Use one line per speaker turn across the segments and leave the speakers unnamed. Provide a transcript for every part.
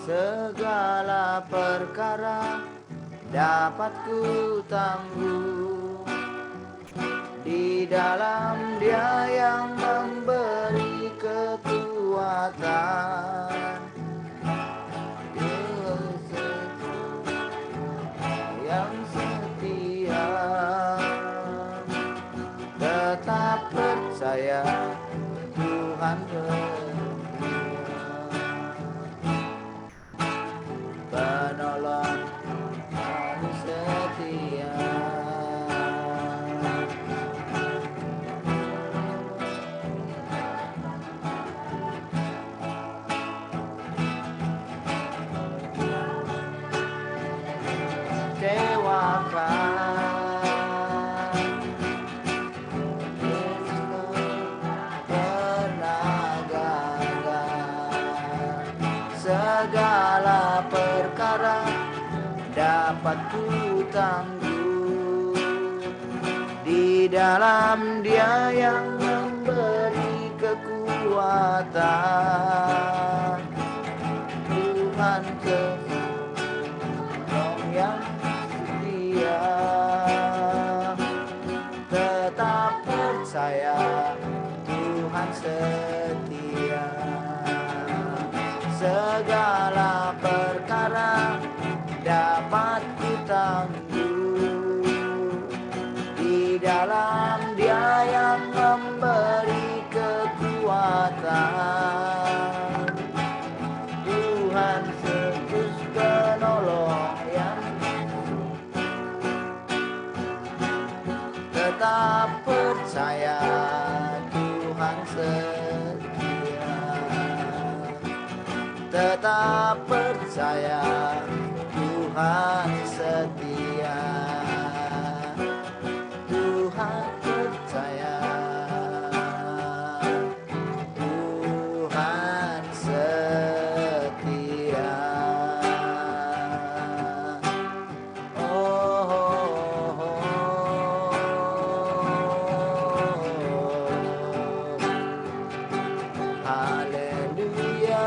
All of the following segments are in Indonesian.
Segala perkara dapat ku tanggung di dalam Dia yang memberi kekuatan. Yang setia, tetap percaya Tuhan penolong kami setia. Segala perkara dapat ku tanggung di dalam Dia yang memberi kekuatan. Tuhan penolong yang setia, tetap percaya Tuhan setia. Segala perkara dapat ku tanggung di dalam Dia yang memberi kekuatan. Tuhan Yesus penolong yang tetap percaya Tuhan setia. Tetap percaya Tuhan setia. Tuhan percaya Tuhan setia. Oh, oh, oh. Haleluya.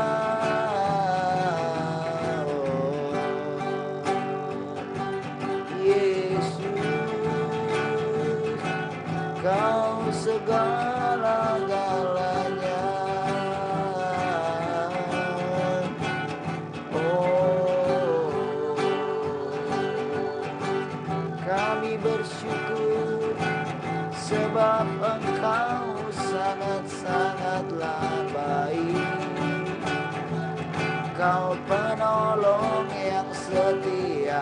Kau segala-galanya. Oh, kami bersyukur sebab Engkau sangat-sangatlah baik. Kau penolong yang setia.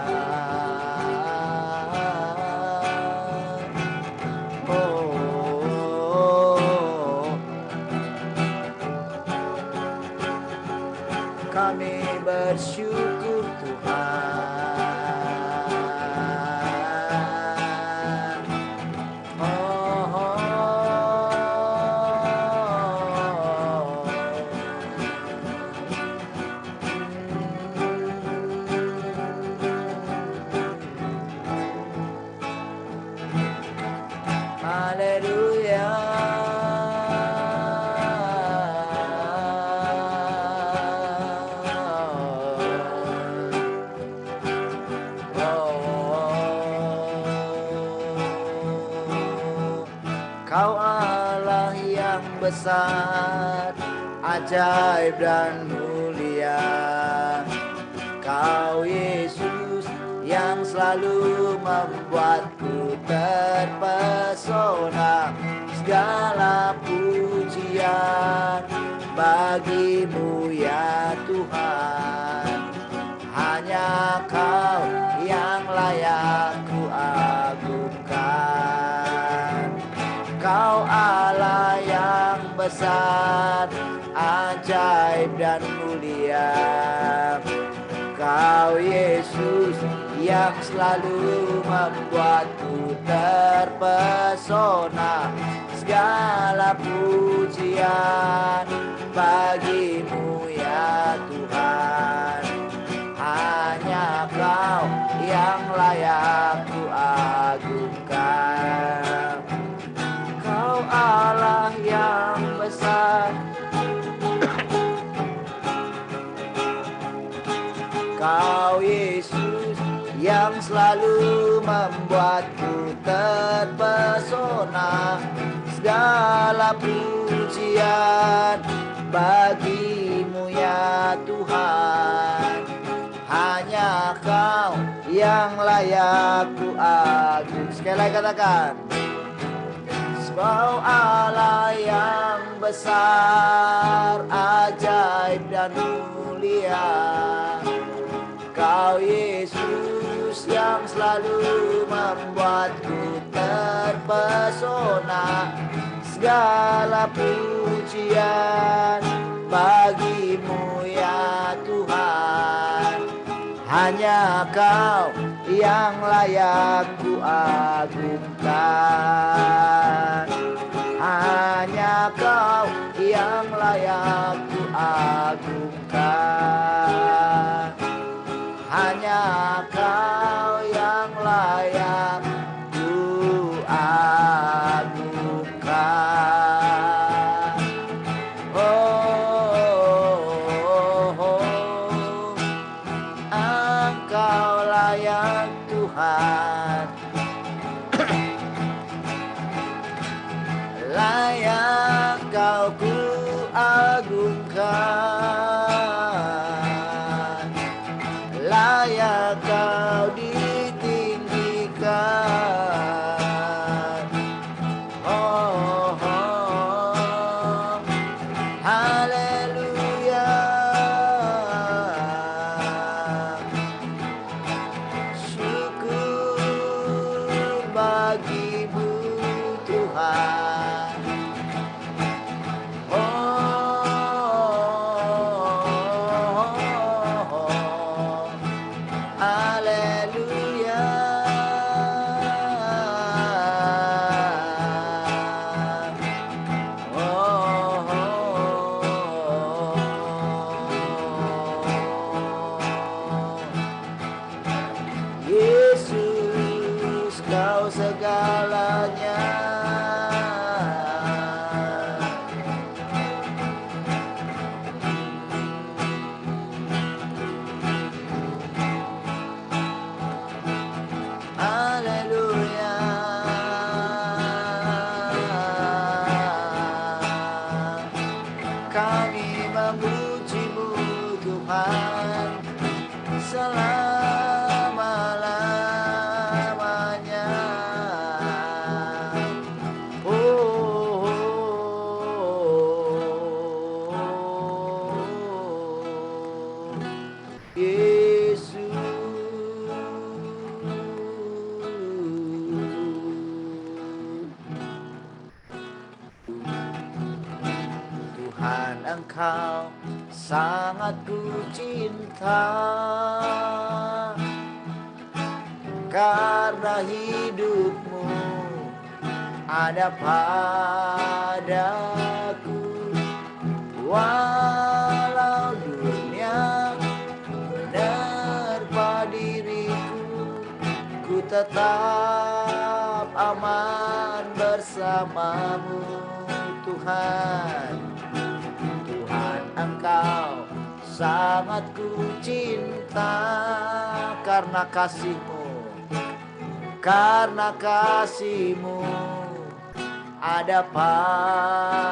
Kami bersyukur Tuhan. Oh, oh. Haleluya. Kau Allah yang besar, ajaib dan mulia. Kau Yesus yang selalu membuatku terpesona. Segala pujian bagimu ya Tuhan. Hanya Kau yang layak ku agungkan. Kau Allah yang besar, ajaib dan mulia. Kau Yesus yang selalu membuatku terpesona. Segala pujian bagimu ya Tuhan. Hanya Kau yang layak ku agungkan. Kau Allah yang besar, yang selalu membuatku terpesona. Segala pujian bagimu ya Tuhan. Hanya Kau yang layak ku agung. Sekali lagi katakan. Kau Allah yang besar, ajaib dan mulia. Kau Yesus yang selalu membuatku terpesona. Segala pujian bagimu ya Tuhan. Hanya Kau yang layak ku agungkan. Hanya Kau yang layak ku agungkan. Hanya Kau yang layak ku agungkan. Engkau layak Tuhan. Layak Kau ku agungkan. Layak Kau ditinggikan. Oh, oh, haleluya. Syukur bagimu Tuhan. Haleluya. Yesus Kau segalanya. Haleluya. Kami memuji-Mu Tuhan selama-lamanya. Oh, Yesus. Tuhan, Engkau sangat ku cinta, karena hidup-Mu ada padaku. Walau dunia menerpa diriku, ku tetap aman bersama-Mu Tuhan. Tuhan, Engkau sangat ku cinta, karena kasih-Mu, karena kasih-Mu ada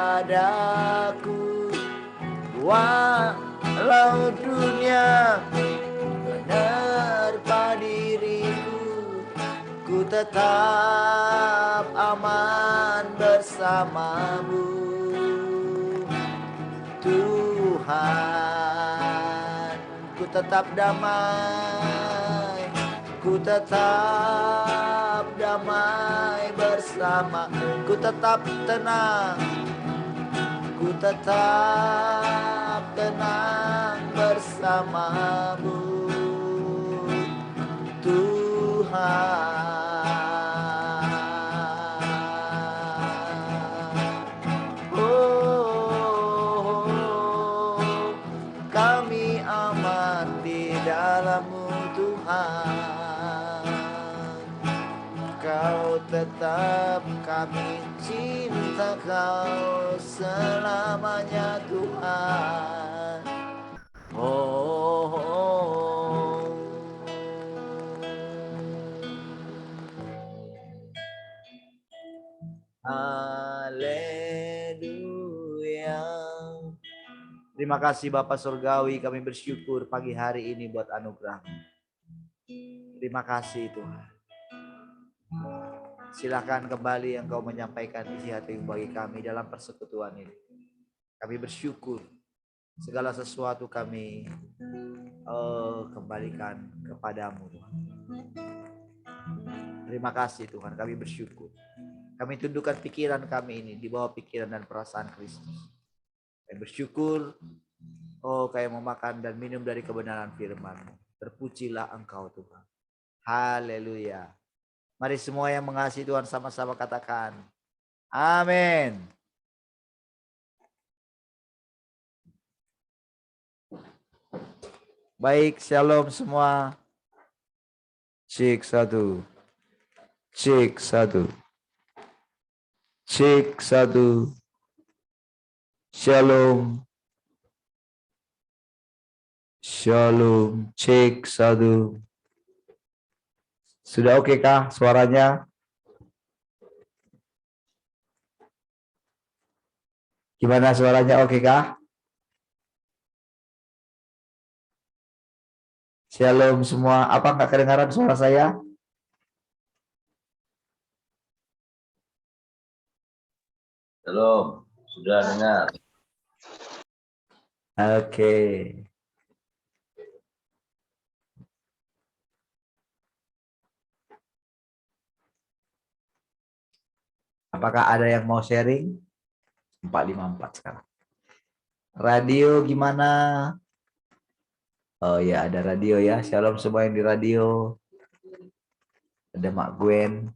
padaku. Walau dunia menerpa diriku, ku tetap aman bersama-Mu Tuhan. Ku tetap damai, ku tetap damai bersama, ku tetap tenang, ku tetap tenang bersama-Mu Tuhan. Kami aman di dalam-Mu Tuhan. Kau tetap, kami cinta Kau selamanya Tuhan. Oh, oh, oh. Haleluya. Terima kasih Bapak Surgawi, kami bersyukur pagi hari ini buat anugerah. Terima kasih Tuhan. Silakan kembali Engkau menyampaikan isi hati bagi kami dalam persekutuan ini. Kami bersyukur segala sesuatu kami kembalikan kepadamu Tuhan. Terima kasih Tuhan, kami bersyukur. Kami tundukkan pikiran kami ini di bawah pikiran dan perasaan Kristus. Kami bersyukur, kami mau makan dan minum dari kebenaran firman-Mu. Terpujilah Engkau Tuhan. Haleluya. Mari semua yang mengasihi Tuhan sama-sama katakan, amin. Baik, shalom semua. Cek satu. Cek satu. Cek satu. Shalom. Shalom. Cek satu. Sudah oke kah suaranya? Gimana suaranya, oke kah? Shalom semua. Apa nggak kedengaran suara saya?
Shalom, sudah dengar.
Oke. Apakah ada yang mau sharing? 454 sekarang. Radio gimana? Oh ya, ada radio ya. Shalom semua yang di radio. Ada Mak Gwen.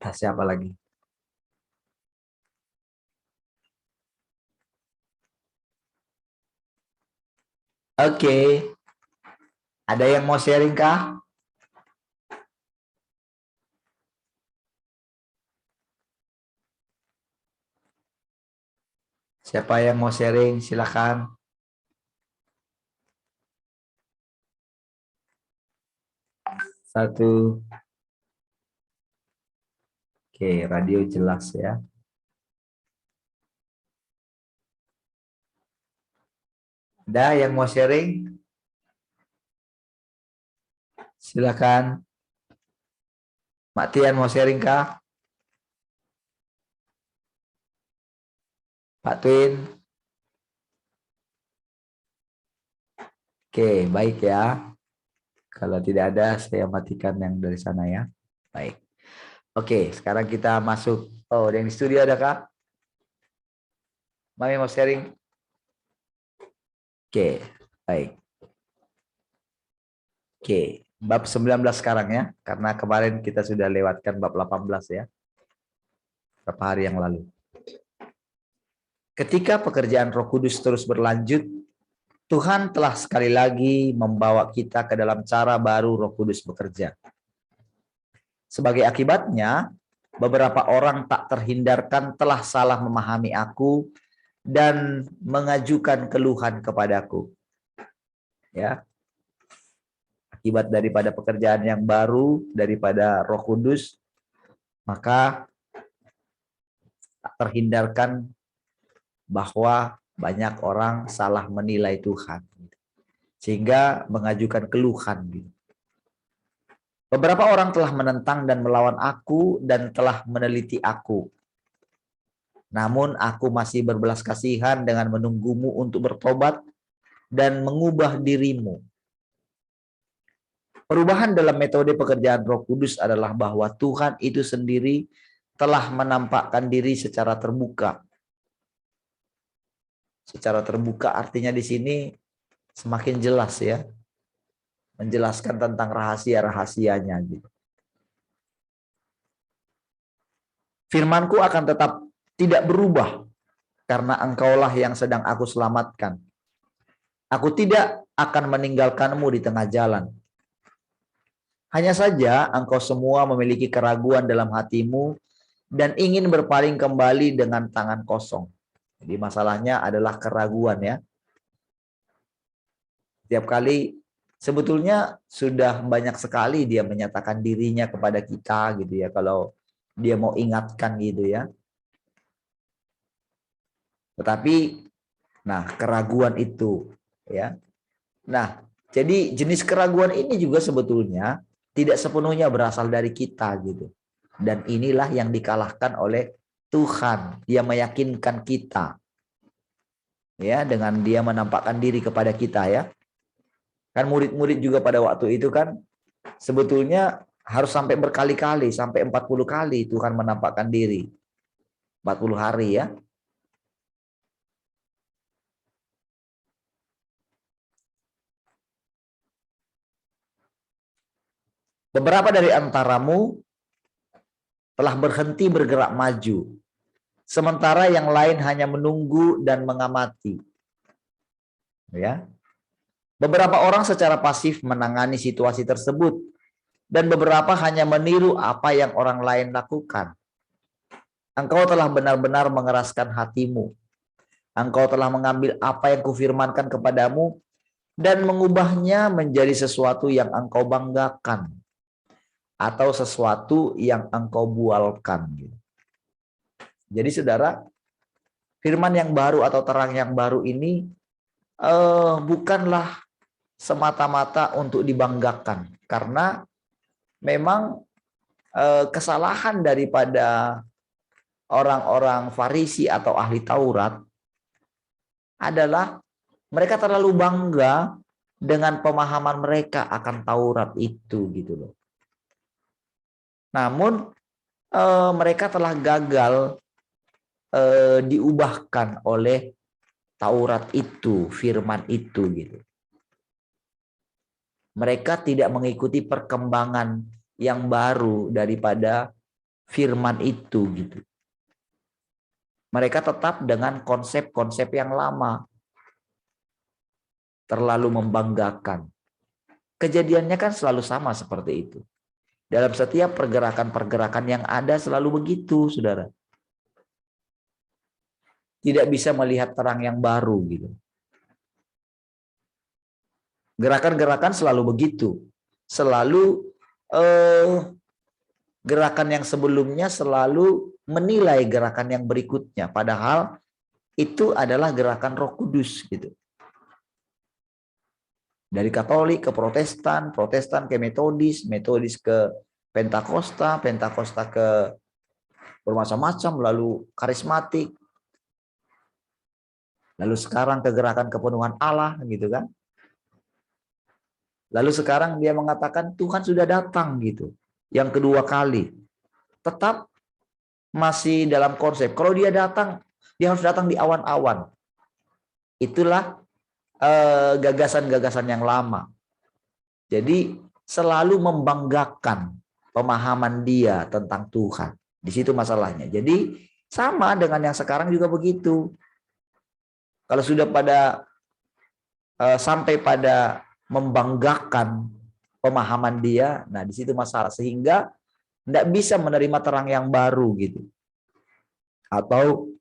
Siapa lagi? Oke. Ada yang mau sharing kah? Siapa yang mau sharing? Silakan. Satu. Oke, radio jelas ya. Ada yang mau sharing? Silakan. Mak Tian mau sharing kah? Pak Twin? Oke, baik ya. Kalau tidak ada, saya matikan yang dari sana ya. Baik. Oke, sekarang kita masuk. Oh, yang di studio ada kah? Mami mau sharing? Oke, baik. Oke, bab 19 sekarang ya. Karena kemarin kita sudah lewatkan bab 18 ya. Beberapa hari yang lalu. Ketika pekerjaan Roh Kudus terus berlanjut, Tuhan telah sekali lagi membawa kita ke dalam cara baru Roh Kudus bekerja. Sebagai akibatnya, beberapa orang tak terhindarkan telah salah memahami aku dan mengajukan keluhan kepadaku. Ya. Akibat daripada pekerjaan yang baru daripada Roh Kudus, maka tak terhindarkan bahwa banyak orang salah menilai Tuhan, sehingga mengajukan keluhan. Beberapa orang telah menentang dan melawan aku dan telah meneliti aku. Namun aku masih berbelas kasihan dengan menunggumu untuk bertobat dan mengubah dirimu. Perubahan dalam metode pekerjaan Roh Kudus adalah bahwa Tuhan itu sendiri telah menampakkan diri secara terbuka. Secara terbuka artinya di sini semakin jelas ya. Menjelaskan tentang rahasia-rahasianya gitu. Firmanku akan tetap tidak berubah karena engkaulah yang sedang aku selamatkan. Aku tidak akan meninggalkanmu di tengah jalan. Hanya saja engkau semua memiliki keraguan dalam hatimu dan ingin berpaling kembali dengan tangan kosong. Jadi masalahnya adalah keraguan ya. Setiap kali sebetulnya sudah banyak sekali dia menyatakan dirinya kepada kita gitu ya. Kalau dia mau ingatkan gitu ya. Tetapi nah, keraguan itu ya. Nah, jadi jenis keraguan ini juga sebetulnya tidak sepenuhnya berasal dari kita gitu. Dan inilah yang dikalahkan oleh Tuhan. Dia meyakinkan kita. Ya, dengan dia menampakkan diri kepada kita ya. Kan murid-murid juga pada waktu itu kan sebetulnya harus sampai berkali-kali, sampai 40 kali Tuhan menampakkan diri. 40 hari ya. Beberapa dari antaramu telah berhenti bergerak maju, sementara yang lain hanya menunggu dan mengamati. Ya. Beberapa orang secara pasif menangani situasi tersebut, dan beberapa hanya meniru apa yang orang lain lakukan. Engkau telah benar-benar mengeraskan hatimu. Engkau telah mengambil apa yang kufirmankan kepadamu dan mengubahnya menjadi sesuatu yang engkau banggakan atau sesuatu yang engkau bualkan. Jadi saudara, firman yang baru atau terang yang baru ini bukanlah semata-mata untuk dibanggakan, karena memang kesalahan daripada orang-orang Farisi atau ahli Taurat adalah mereka terlalu bangga dengan pemahaman mereka akan Taurat itu gitu loh. Namun mereka telah gagal diubahkan oleh Taurat itu, firman itu gitu. Mereka tidak mengikuti perkembangan yang baru daripada firman itu gitu. Mereka tetap dengan konsep-konsep yang lama. Terlalu membanggakan. Kejadiannya kan selalu sama seperti itu. Dalam setiap pergerakan-pergerakan yang ada selalu begitu, saudara. Tidak bisa melihat terang yang baru gitu. Gerakan-gerakan selalu begitu. Selalu gerakan yang sebelumnya selalu menilai gerakan yang berikutnya. Padahal itu adalah gerakan Roh Kudus gitu. Dari Katolik ke Protestan, Protestan ke Metodis, Metodis ke Pentakosta, Pentakosta ke bermacam-macam, lalu karismatik. Lalu sekarang ke gerakan kepenuhan Allah gitu kan. Lalu sekarang dia mengatakan Tuhan sudah datang gitu. Yang kedua kali. Tetap masih dalam konsep. Kalau dia datang, dia harus datang di awan-awan. Itulah gagasan-gagasan yang lama. Jadi selalu membanggakan pemahaman dia tentang Tuhan. Di situ masalahnya. Jadi sama dengan yang sekarang juga begitu. Kalau sudah pada sampai pada membanggakan pemahaman dia, nah di situ masalah, sehingga tidak bisa menerima terang yang baru gitu, atau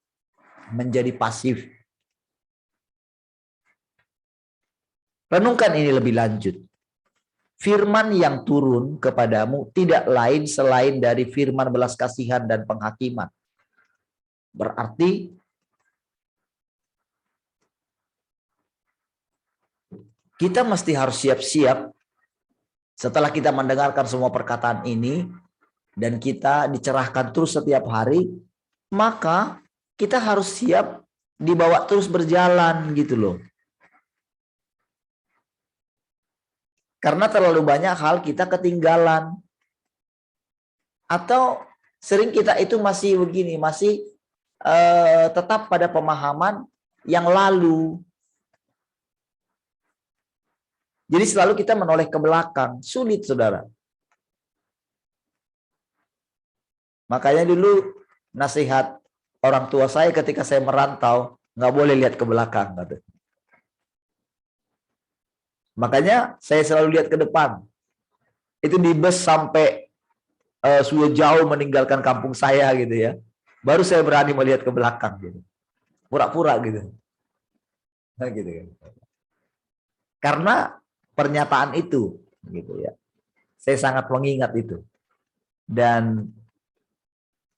menjadi pasif. Renungkan ini lebih lanjut. Firman yang turun kepadamu tidak lain selain dari firman belas kasihan dan penghakiman. Berarti kita mesti harus siap-siap setelah kita mendengarkan semua perkataan ini dan kita dicerahkan terus setiap hari, maka kita harus siap dibawa terus berjalan gitu loh. Karena terlalu banyak hal kita ketinggalan. Atau sering kita itu masih begini, masih tetap pada pemahaman yang lalu. Jadi selalu kita menoleh ke belakang. Sulit, saudara. Makanya dulu nasihat orang tua saya ketika saya merantau, nggak boleh lihat ke belakang. Makanya saya selalu lihat ke depan. Itu di bus sampai sudah jauh meninggalkan kampung saya gitu ya. Baru saya berani melihat ke belakang gitu. Pura-pura gitu. Nah, gitu kan. Karena pernyataan itu gitu ya. Saya sangat mengingat itu. Dan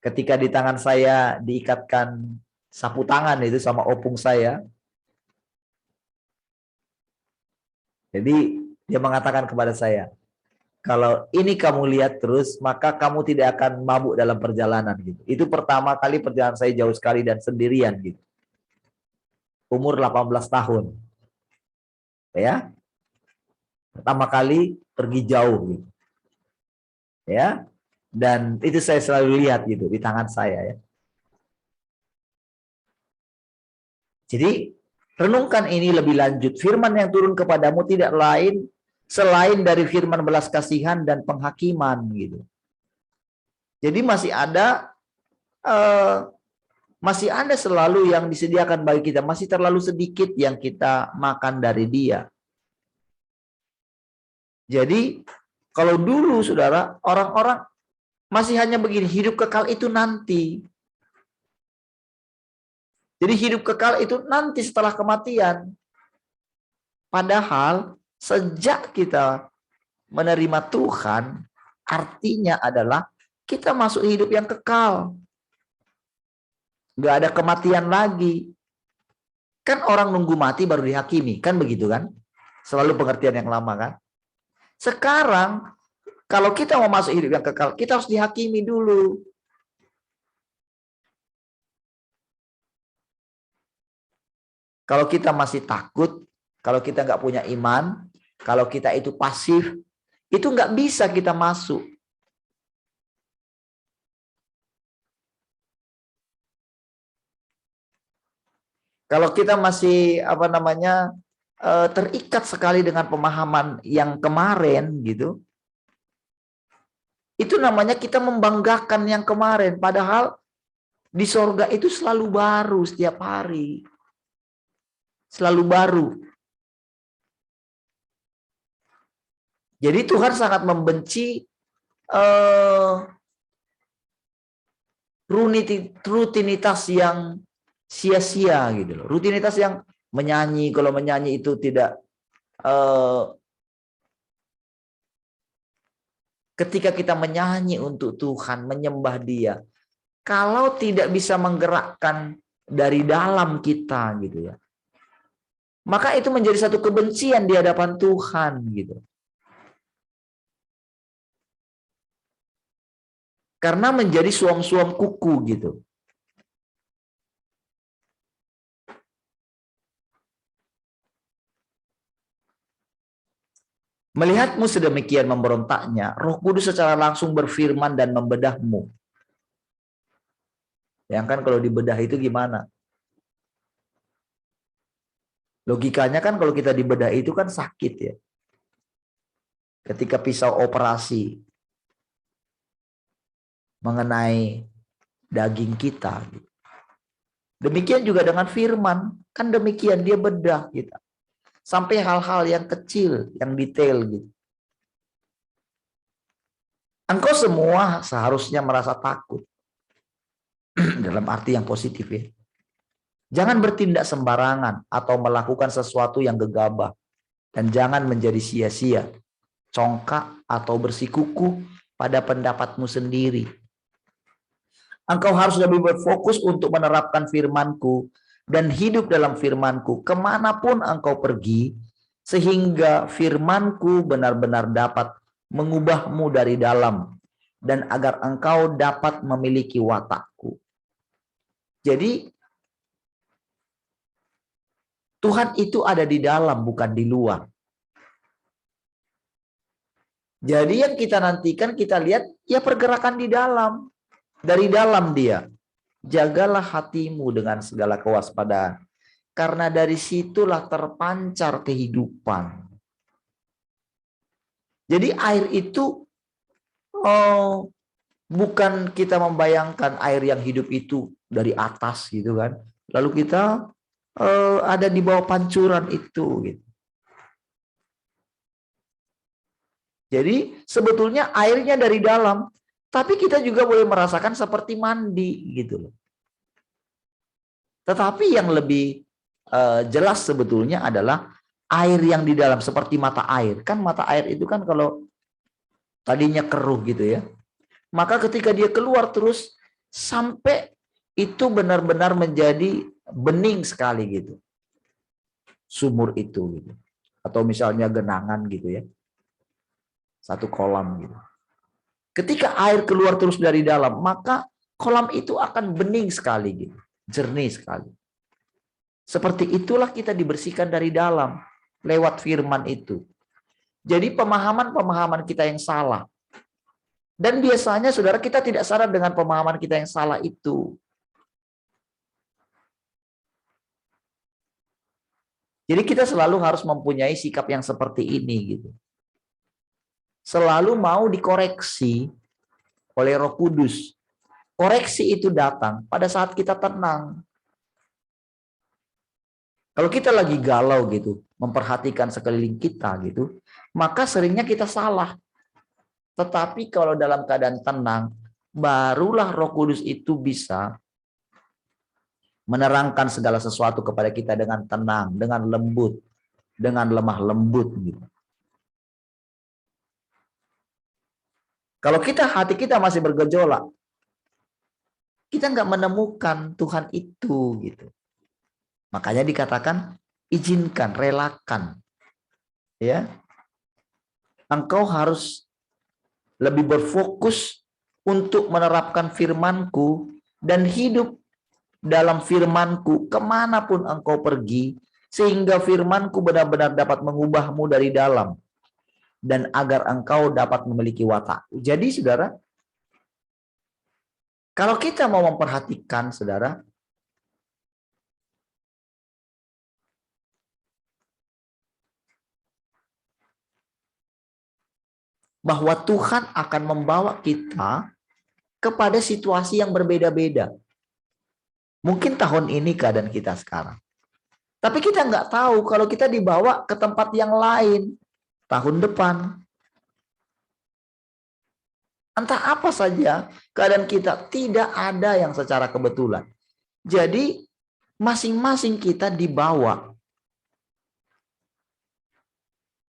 Ketika di tangan saya diikatkan sapu tangan itu sama opung saya. Jadi dia mengatakan kepada saya, kalau ini kamu lihat terus, maka kamu tidak akan mabuk dalam perjalanan gitu. Itu pertama kali perjalanan saya jauh sekali dan sendirian gitu. Umur 18 tahun. Ya. Pertama kali pergi jauh gitu. Ya. Dan itu saya selalu lihat gitu di tangan saya ya. Jadi renungkan ini lebih lanjut. Firman yang turun kepadamu tidak lain selain dari firman belas kasihan dan penghakiman gitu. Jadi masih ada selalu yang disediakan bagi kita. Masih terlalu sedikit yang kita makan dari Dia. Jadi kalau dulu saudara, orang-orang masih hanya begini, hidup kekal itu nanti. Jadi hidup kekal itu nanti setelah kematian. Padahal sejak kita menerima Tuhan, artinya adalah kita masuk hidup yang kekal. Nggak ada kematian lagi. Kan orang nunggu mati baru dihakimi, kan begitu kan? Selalu pengertian yang lama kan? Sekarang, kalau kita mau masuk hidup yang kekal, kita harus dihakimi dulu. Kalau kita masih takut, kalau kita nggak punya iman, kalau kita itu pasif, itu nggak bisa kita masuk. Kalau kita masih terikat sekali dengan pemahaman yang kemarin gitu, itu namanya kita membanggakan yang kemarin. Padahal di sorga itu selalu baru setiap hari, selalu baru. Jadi Tuhan sangat membenci rutinitas yang sia-sia gitu loh. Rutinitas yang menyanyi, kalau menyanyi itu tidak ketika kita menyanyi untuk Tuhan, menyembah Dia, kalau tidak bisa menggerakkan dari dalam kita gitu ya, maka itu menjadi satu kebencian di hadapan Tuhan gitu. Karena menjadi suam-suam kuku gitu. Melihatmu sedemikian memberontaknya, Roh Kudus secara langsung berfirman dan membedahmu. Yang kan kalau dibedah itu gimana? Logikanya kan kalau kita dibedah itu kan sakit ya. Ketika pisau operasi mengenai daging kita. Demikian juga dengan firman, kan demikian dia bedah kita. Sampai hal-hal yang kecil, yang detail gitu. Engkau semua seharusnya merasa takut. Dalam arti yang positif ya. Jangan bertindak sembarangan atau melakukan sesuatu yang gegabah. Dan jangan menjadi sia-sia, congkak atau bersikukuh pada pendapatmu sendiri. Engkau harus lebih berfokus untuk menerapkan firman-Ku dan hidup dalam firman-Ku kemanapun engkau pergi, sehingga firman-Ku benar-benar dapat mengubahmu dari dalam dan agar engkau dapat memiliki watakku. Jadi Tuhan itu ada di dalam, bukan di luar. Jadi yang kita nantikan, kita lihat ya pergerakan di dalam. Dari dalam Dia. Jagalah hatimu dengan segala kewaspadaan. Karena dari situlah terpancar kehidupan. Jadi air itu bukan kita membayangkan air yang hidup itu dari atas gitu kan. Lalu kita ada di bawah pancuran itu gitu. Jadi sebetulnya airnya dari dalam, tapi kita juga boleh merasakan seperti mandi gitu loh. Tetapi yang lebih jelas sebetulnya adalah air yang di dalam, seperti mata air. Kan mata air itu kan kalau tadinya keruh gitu ya, maka ketika dia keluar terus sampai itu benar-benar menjadi bening sekali gitu. Sumur itu gitu. Atau misalnya genangan gitu ya. Satu kolam gitu. Ketika air keluar terus dari dalam, maka kolam itu akan bening sekali gitu. Jernih sekali. Seperti itulah kita dibersihkan dari dalam lewat firman itu. Jadi pemahaman-pemahaman kita yang salah. Dan biasanya saudara kita tidak sadar dengan pemahaman kita yang salah itu. Jadi kita selalu harus mempunyai sikap yang seperti ini gitu. Selalu mau dikoreksi oleh Roh Kudus. Koreksi itu datang pada saat kita tenang. Kalau kita lagi galau gitu, memperhatikan sekeliling kita gitu, maka seringnya kita salah. Tetapi kalau dalam keadaan tenang, barulah Roh Kudus itu bisa menerangkan segala sesuatu kepada kita dengan tenang, dengan lembut, dengan lemah lembut gitu. Kalau hati kita masih bergejolak, kita nggak menemukan Tuhan itu gitu. Makanya dikatakan izinkan, relakan. Ya. Engkau harus lebih berfokus untuk menerapkan firman-Ku dan hidup dalam firman-Ku kemanapun engkau pergi, sehingga firman-Ku benar-benar dapat mengubahmu dari dalam dan agar engkau dapat memiliki watak. Jadi saudara, kalau kita mau memperhatikan saudara, bahwa Tuhan akan membawa kita kepada situasi yang berbeda-beda. Mungkin tahun ini keadaan kita sekarang. Tapi kita nggak tahu kalau kita dibawa ke tempat yang lain tahun depan. Entah apa saja keadaan kita, tidak ada yang secara kebetulan. Jadi masing-masing kita dibawa,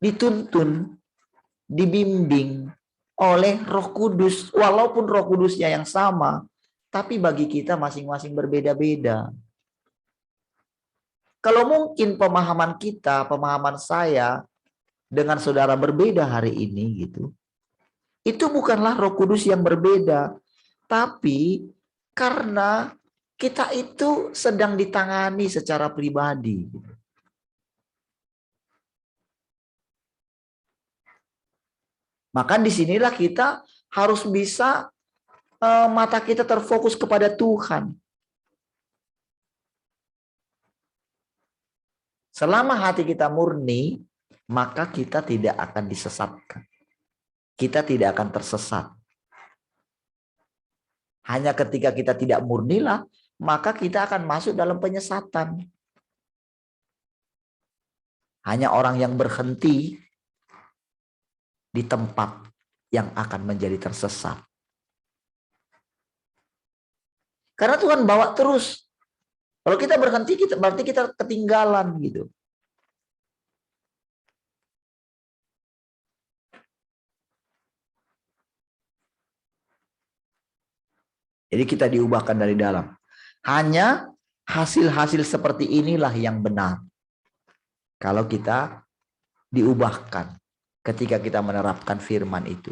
dituntun, dibimbing oleh Roh Kudus, walaupun Roh Kudusnya yang sama, tapi bagi kita masing-masing berbeda-beda. Kalau mungkin pemahaman kita, pemahaman saya dengan saudara berbeda hari ini gitu, itu bukanlah Roh Kudus yang berbeda, tapi karena kita itu sedang ditangani secara pribadi. Maka disinilah kita harus bisa mata kita terfokus kepada Tuhan. Selama hati kita murni, maka kita tidak akan disesatkan. Kita tidak akan tersesat. Hanya ketika kita tidak murnilah, maka kita akan masuk dalam penyesatan. Hanya orang yang berhenti di tempat yang akan menjadi tersesat. Karena Tuhan bawa terus. Kalau kita berhenti, berarti kita ketinggalan gitu. Jadi kita diubahkan dari dalam. Hanya hasil-hasil seperti inilah yang benar. Kalau kita diubahkan ketika kita menerapkan firman itu.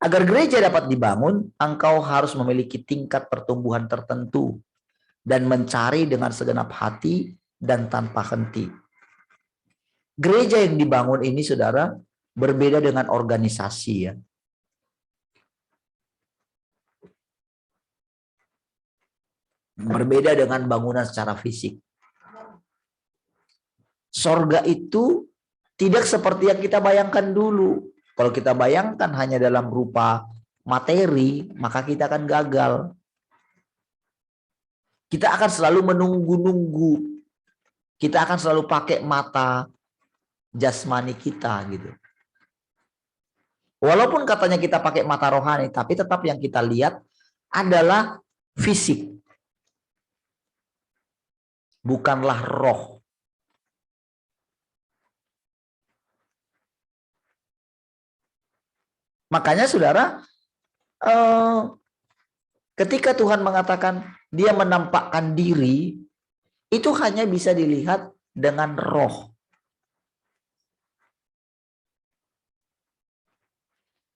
Agar gereja dapat dibangun, engkau harus memiliki tingkat pertumbuhan tertentu dan mencari dengan segenap hati dan tanpa henti. Gereja yang dibangun ini, saudara, berbeda dengan organisasi ya. Berbeda dengan bangunan secara fisik. Sorga itu tidak seperti yang kita bayangkan dulu. Kalau kita bayangkan hanya dalam rupa materi, maka kita akan gagal. Kita akan selalu menunggu-nunggu. Kita akan selalu pakai mata jasmani kita gitu. Walaupun katanya kita pakai mata rohani, tapi tetap yang kita lihat adalah fisik. Bukanlah roh. Makanya saudara, eh, ketika Tuhan mengatakan dia menampakkan diri, itu hanya bisa dilihat dengan roh.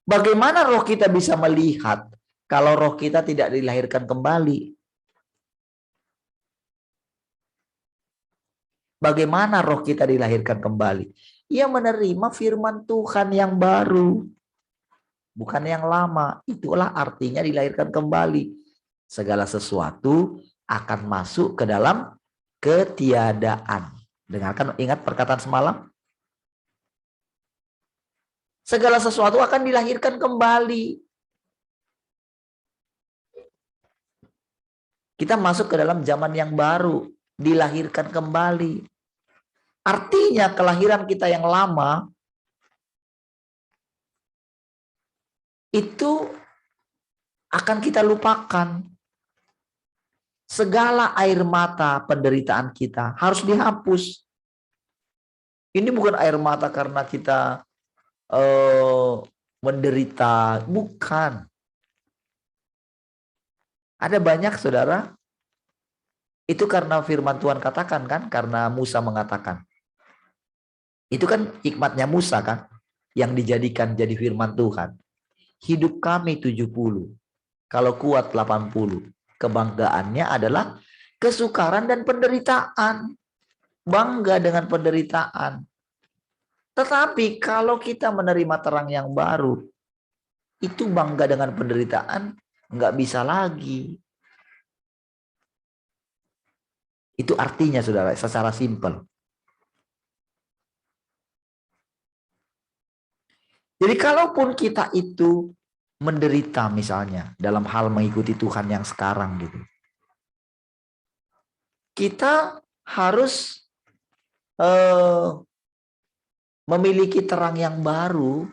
Bagaimana roh kita bisa melihat kalau roh kita tidak dilahirkan kembali? Bagaimana roh kita dilahirkan kembali? Ia menerima firman Tuhan yang baru, bukan yang lama. Itulah artinya dilahirkan kembali. Segala sesuatu akan masuk ke dalam ketiadaan. Dengarkan, ingat perkataan semalam? Segala sesuatu akan dilahirkan kembali. Kita masuk ke dalam zaman yang baru, dilahirkan kembali. Artinya kelahiran kita yang lama itu akan kita lupakan. Segala air mata penderitaan kita harus dihapus. Ini bukan air mata karena kita menderita, bukan. Ada banyak saudara, itu karena firman Tuhan katakan kan, karena Musa mengatakan. Itu kan hikmatnya Musa kan, yang dijadikan jadi firman Tuhan. Hidup kami 70, kalau kuat 80. Kebanggaannya adalah kesukaran dan penderitaan. Bangga dengan penderitaan. Tetapi kalau kita menerima terang yang baru, itu bangga dengan penderitaan nggak bisa lagi. Itu artinya saudara, secara simpel. Jadi kalaupun kita itu menderita misalnya dalam hal mengikuti Tuhan yang sekarang gitu, kita harus memiliki terang yang baru,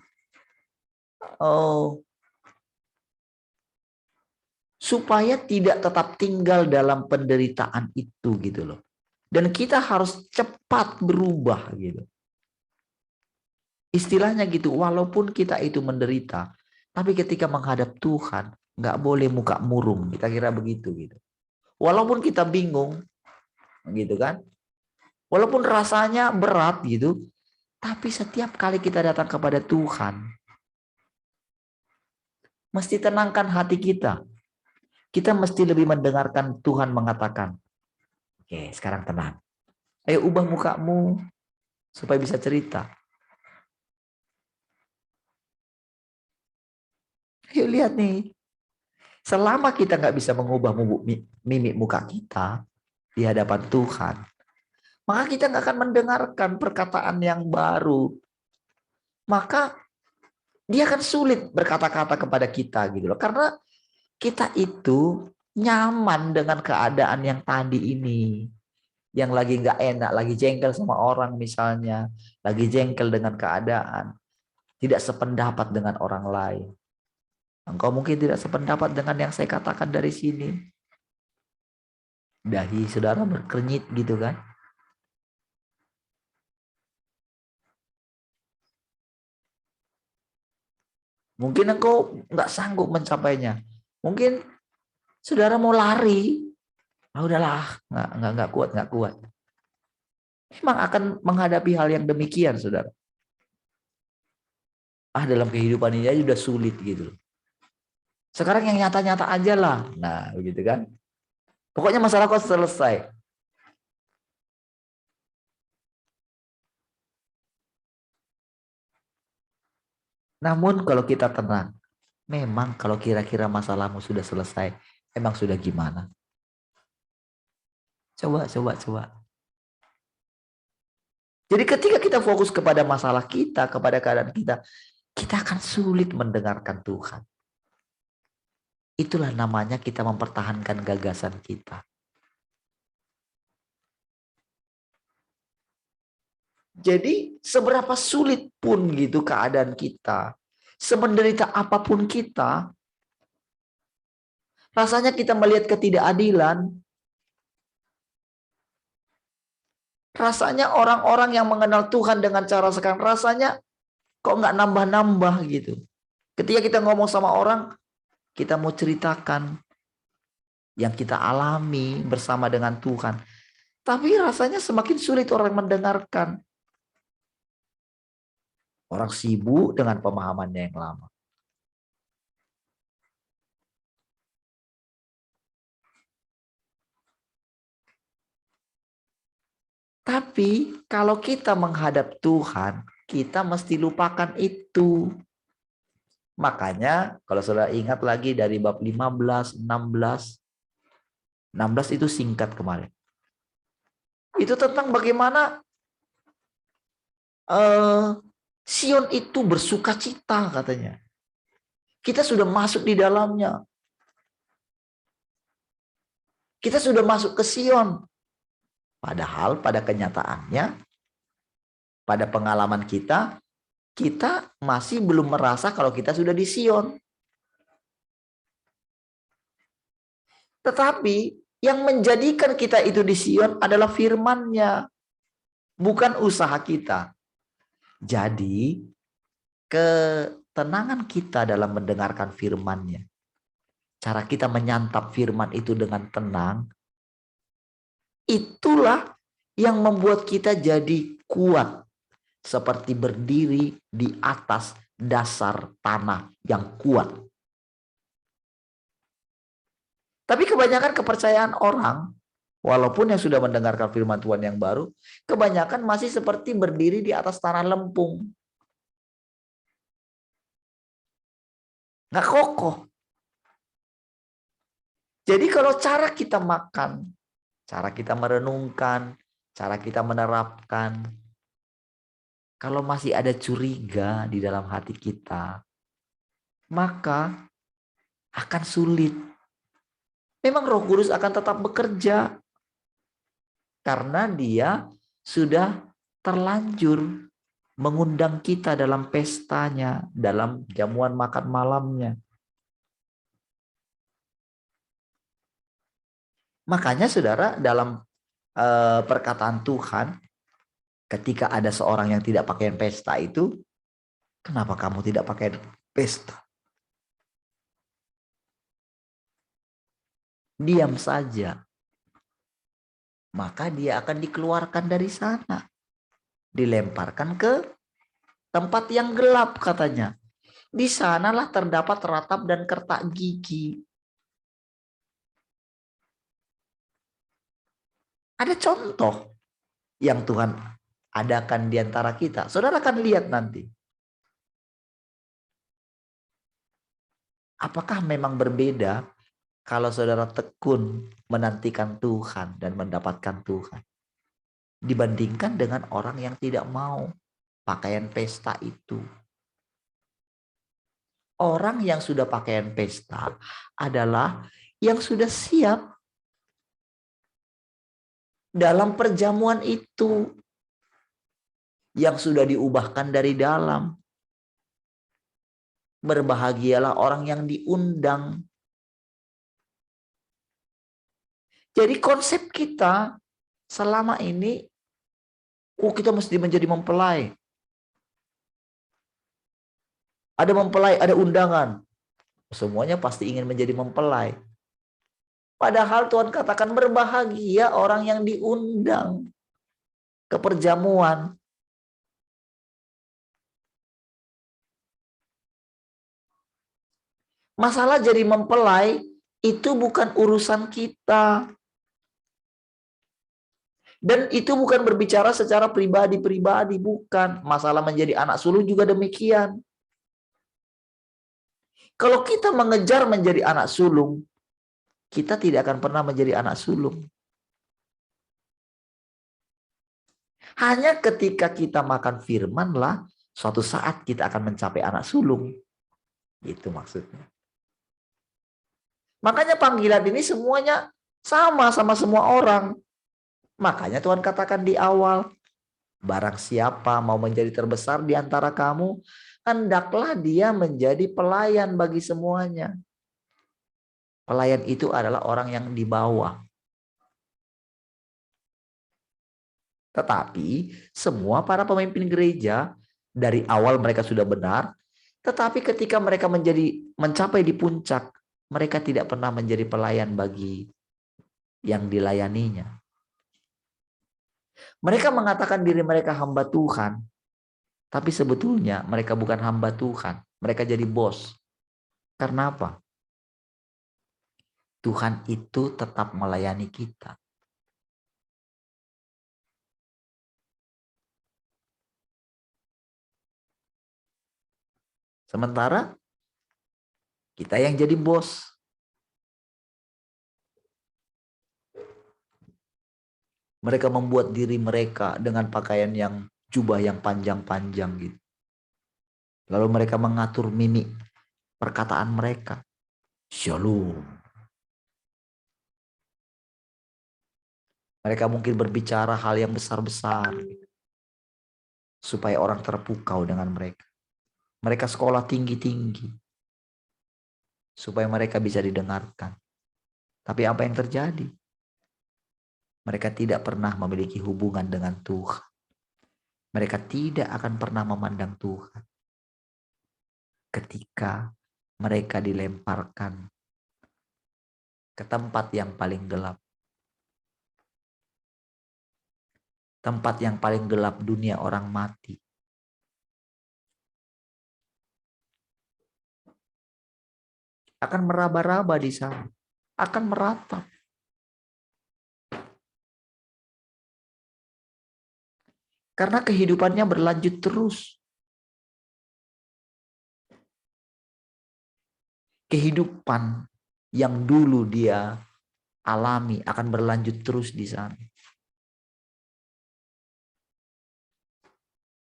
supaya tidak tetap tinggal dalam penderitaan itu gitu loh. Dan kita harus cepat berubah gitu. Istilahnya gitu, walaupun kita itu menderita, tapi ketika menghadap Tuhan, nggak boleh muka murung, kita kira begitu gitu. Walaupun kita bingung, gitu kan, walaupun rasanya berat gitu, tapi setiap kali kita datang kepada Tuhan, mesti tenangkan hati kita. Kita mesti lebih mendengarkan Tuhan mengatakan, oke, sekarang tenang. Ayo ubah mukamu supaya bisa cerita. Ayo lihat nih, selama kita nggak bisa mengubah mimik muka kita di hadapan Tuhan, maka kita nggak akan mendengarkan perkataan yang baru. Maka dia akan sulit berkata-kata kepada kita gitu loh. Karena kita itu nyaman dengan keadaan yang tadi ini. Yang lagi nggak enak, lagi jengkel sama orang misalnya. Lagi jengkel dengan keadaan. Tidak sependapat dengan orang lain. Engkau mungkin tidak sependapat dengan yang saya katakan dari sini. Dahi saudara berkernyit gitu kan. Mungkin engkau nggak sanggup mencapainya. Mungkin saudara mau lari. Ah udahlah, nggak kuat, nggak kuat. Memang akan menghadapi hal yang demikian, saudara. Dalam kehidupan ini aja udah sulit gitu. Sekarang yang nyata-nyata aja lah. Nah, begitu kan. Pokoknya masalah kok selesai. Namun kalau kita tenang, memang kalau kira-kira masalahmu sudah selesai, emang sudah gimana? Coba. Jadi ketika kita fokus kepada masalah kita, kepada keadaan kita akan sulit mendengarkan Tuhan. Itulah namanya kita mempertahankan gagasan kita. Jadi seberapa sulit pun gitu keadaan kita, semenderita apapun kita, rasanya kita melihat ketidakadilan, rasanya orang-orang yang mengenal Tuhan dengan cara sekarang, rasanya kok nggak nambah-nambah gitu. Ketika kita ngomong sama orang, Kita mau ceritakan yang kita alami bersama dengan Tuhan. Tapi rasanya semakin sulit orang mendengarkan. Orang sibuk dengan pemahamannya yang lama. Tapi kalau kita menghadap Tuhan, kita mesti lupakan itu. Makanya kalau saudara ingat lagi dari bab 15, 16. 16 itu singkat kemarin. Itu tentang bagaimana Sion itu bersuka cita katanya. Kita sudah masuk di dalamnya. Kita sudah masuk ke Sion. Padahal pada kenyataannya, pada pengalaman kita masih belum merasa kalau kita sudah di Sion. Tetapi yang menjadikan kita itu di Sion adalah firman-Nya, bukan usaha kita. Jadi ketenangan kita dalam mendengarkan firman-Nya, cara kita menyantap firman itu dengan tenang, itulah yang membuat kita jadi kuat, seperti berdiri di atas dasar tanah yang kuat. Tapi kebanyakan kepercayaan orang, walaupun yang sudah mendengarkan firman Tuhan yang baru, kebanyakan masih seperti berdiri di atas tanah lempung. Nggak kokoh. Jadi kalau cara kita makan, cara kita merenungkan, cara kita menerapkan, kalau masih ada curiga di dalam hati kita, maka akan sulit. Memang Roh Kudus akan tetap bekerja karena Dia sudah terlanjur mengundang kita dalam pestanya, dalam jamuan makan malamnya. Makanya saudara, dalam perkataan Tuhan, ketika ada seorang yang tidak pakaian pesta itu, kenapa kamu tidak pakai pesta? Diam saja. Maka dia akan dikeluarkan dari sana. Dilemparkan ke tempat yang gelap katanya. Di sanalah terdapat ratap dan kertak gigi. Ada contoh yang Tuhan adakan di antara kita. Saudara akan lihat nanti. Apakah memang berbeda kalau saudara tekun menantikan Tuhan dan mendapatkan Tuhan, dibandingkan dengan orang yang tidak mau pakaian pesta itu? Orang yang sudah pakaian pesta adalah yang sudah siap dalam perjamuan itu, yang sudah diubahkan dari dalam. Berbahagialah orang yang diundang. Jadi konsep kita selama ini, kita mesti menjadi mempelai. Ada mempelai, ada undangan. Semuanya pasti ingin menjadi mempelai. Padahal Tuhan katakan berbahagia orang yang diundang ke perjamuan. Masalah jadi mempelai itu bukan urusan kita. Dan itu bukan berbicara secara pribadi-pribadi, bukan. Masalah menjadi anak sulung juga demikian. Kalau kita mengejar menjadi anak sulung, kita tidak akan pernah menjadi anak sulung. Hanya ketika kita makan firman lah, suatu saat kita akan mencapai anak sulung. Itu maksudnya. Makanya panggilan ini semuanya sama semua orang. Makanya Tuhan katakan di awal, barang siapa mau menjadi terbesar di antara kamu, hendaklah dia menjadi pelayan bagi semuanya. Pelayan itu adalah orang yang di bawah. Tetapi semua para pemimpin gereja dari awal mereka sudah benar, tetapi ketika mereka mencapai di puncak, mereka tidak pernah menjadi pelayan bagi yang dilayaninya. Mereka mengatakan diri mereka hamba Tuhan, tapi sebetulnya mereka bukan hamba Tuhan. Mereka jadi bos. Karena apa? Tuhan itu tetap melayani kita. Sementara kita yang jadi bos. Mereka membuat diri mereka dengan pakaian yang jubah yang panjang-panjang gitu. Lalu mereka mengatur mimik perkataan mereka. Shalom. Mereka mungkin berbicara hal yang besar-besar gitu, supaya orang terpukau dengan mereka. Mereka sekolah tinggi-tinggi supaya mereka bisa didengarkan. Tapi apa yang terjadi? Mereka tidak pernah memiliki hubungan dengan Tuhan. Mereka tidak akan pernah memandang Tuhan. Ketika mereka dilemparkan ke tempat yang paling gelap. Tempat yang paling gelap dunia orang mati. Akan meraba-raba di sana. Akan meratap. Karena kehidupannya berlanjut terus. Kehidupan yang dulu dia alami akan berlanjut terus di sana.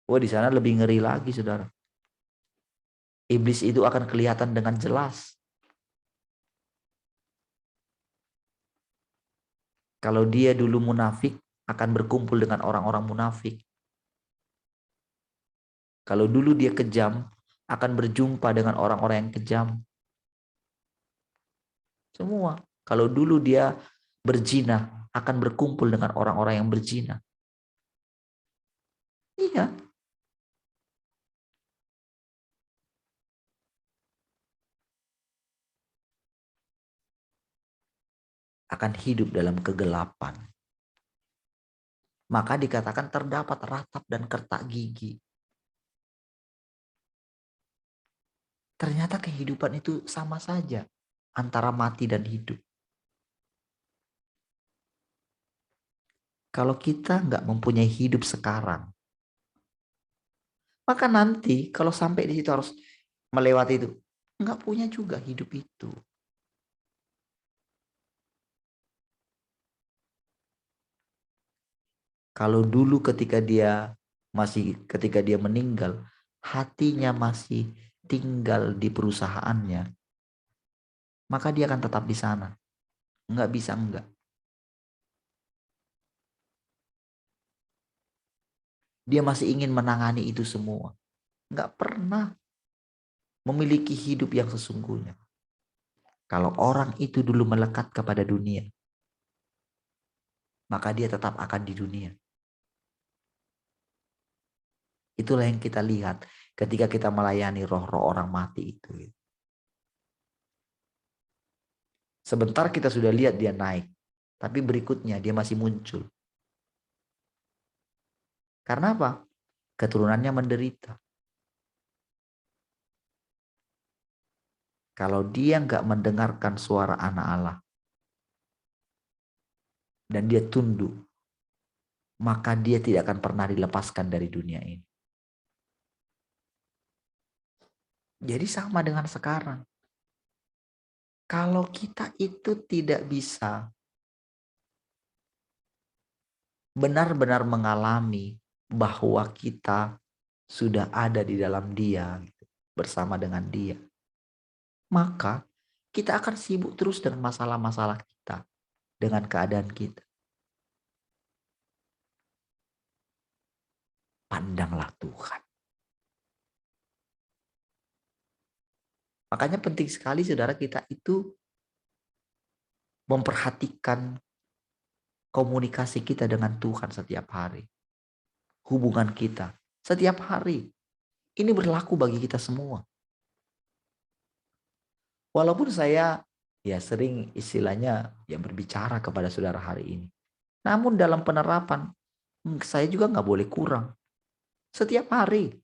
Wah, di sana lebih ngeri lagi, saudara. Iblis itu akan kelihatan dengan jelas. Kalau dia dulu munafik, akan berkumpul dengan orang-orang munafik. Kalau dulu dia kejam, akan berjumpa dengan orang-orang yang kejam. Semua. Kalau dulu dia berzina, akan berkumpul dengan orang-orang yang berzina. Iya. Akan hidup dalam kegelapan. Maka dikatakan terdapat ratap dan kertak gigi. Ternyata kehidupan itu sama saja antara mati dan hidup. Kalau kita nggak mempunyai hidup sekarang, maka nanti kalau sampai di situ harus melewati itu, nggak punya juga hidup itu. Kalau dulu ketika dia meninggal, hatinya masih tinggal di perusahaannya, maka dia akan tetap di sana. Nggak bisa enggak. Dia masih ingin menangani itu semua. Nggak pernah memiliki hidup yang sesungguhnya. Kalau orang itu dulu melekat kepada dunia, maka dia tetap akan di dunia. Itulah yang kita lihat ketika kita melayani roh-roh orang mati itu. Sebentar kita sudah lihat dia naik, tapi berikutnya dia masih muncul. Karena apa? Keturunannya menderita. Kalau dia nggak mendengarkan suara anak Allah dan dia tunduk, maka dia tidak akan pernah dilepaskan dari dunia ini. Jadi sama dengan sekarang. Kalau kita itu tidak bisa benar-benar mengalami bahwa kita sudah ada di dalam dia, bersama dengan dia, maka kita akan sibuk terus dengan masalah-masalah kita, dengan keadaan kita. Pandanglah Tuhan. Makanya penting sekali saudara kita itu memperhatikan komunikasi kita dengan Tuhan setiap hari. Hubungan kita setiap hari. Ini berlaku bagi kita semua. Walaupun saya ya sering istilahnya ya berbicara kepada saudara hari ini. Namun dalam penerapan, saya juga nggak boleh kurang. Setiap hari.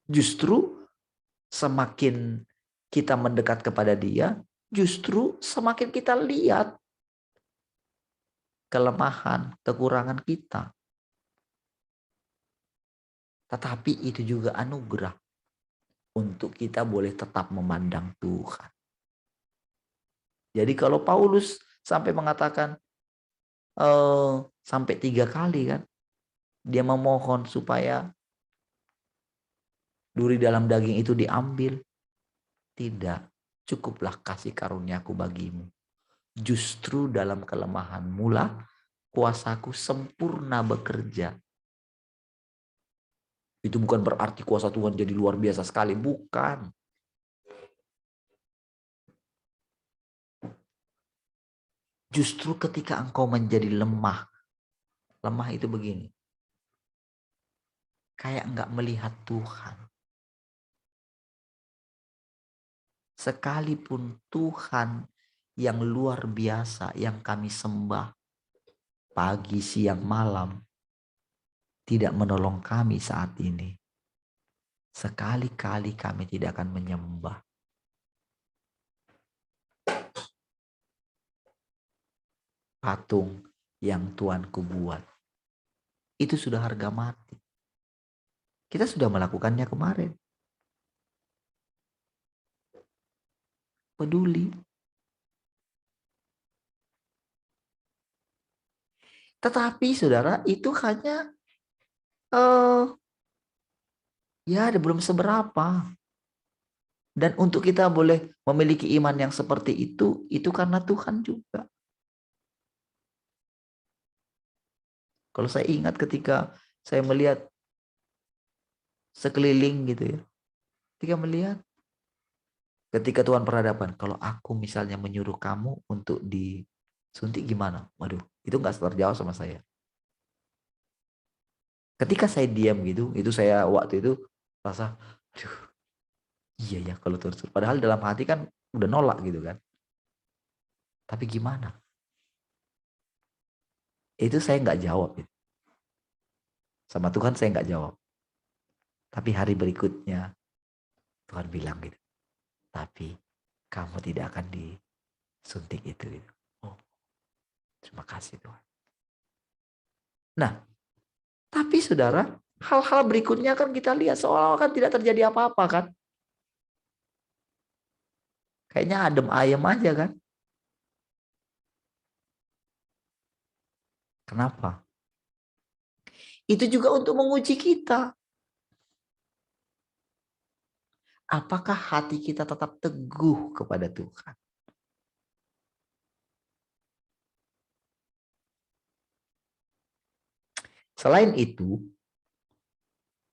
Justru semakin kita mendekat kepada dia, justru semakin kita lihat kelemahan, kekurangan kita. Tetapi itu juga anugerah untuk kita boleh tetap memandang Tuhan. Jadi kalau Paulus sampai mengatakan sampai 3 kali kan, dia memohon supaya duri dalam daging itu diambil. Tidak, cukuplah kasih karuniaku bagimu. Justru dalam kelemahanmu lah kuasaku sempurna bekerja. Itu bukan berarti kuasa Tuhan jadi luar biasa sekali, bukan. Justru ketika engkau menjadi lemah, lemah itu begini, kayak enggak melihat Tuhan. Sekalipun Tuhan yang luar biasa yang kami sembah pagi, siang, malam tidak menolong kami saat ini, sekali-kali kami tidak akan menyembah. Patung yang Tuanku buat. Itu sudah harga mati. Kita sudah melakukannya kemarin. Peduli. Tetapi saudara, itu hanya ya belum seberapa. Dan untuk kita boleh memiliki iman yang seperti itu karena Tuhan juga. Kalau saya ingat ketika saya melihat sekeliling gitu ya. Ketika Tuhan berhadapan, kalau aku misalnya menyuruh kamu untuk disuntik gimana? Waduh, itu nggak terjawab sama saya. Ketika saya diam gitu, itu saya waktu itu rasa, aduh, iya ya kalau terus. Padahal dalam hati kan udah nolak gitu kan. Tapi gimana? Itu saya nggak jawab. Gitu. Sama Tuhan saya nggak jawab. Tapi hari berikutnya Tuhan bilang gitu. Tapi kamu tidak akan disuntik itu. Gitu. Oh, terima kasih Tuhan. Nah, tapi saudara, hal-hal berikutnya kan kita lihat seolah-olah kan tidak terjadi apa-apa kan. Kayaknya adem ayem aja kan. Kenapa? Itu juga untuk menguji kita. Apakah hati kita tetap teguh kepada Tuhan? Selain itu,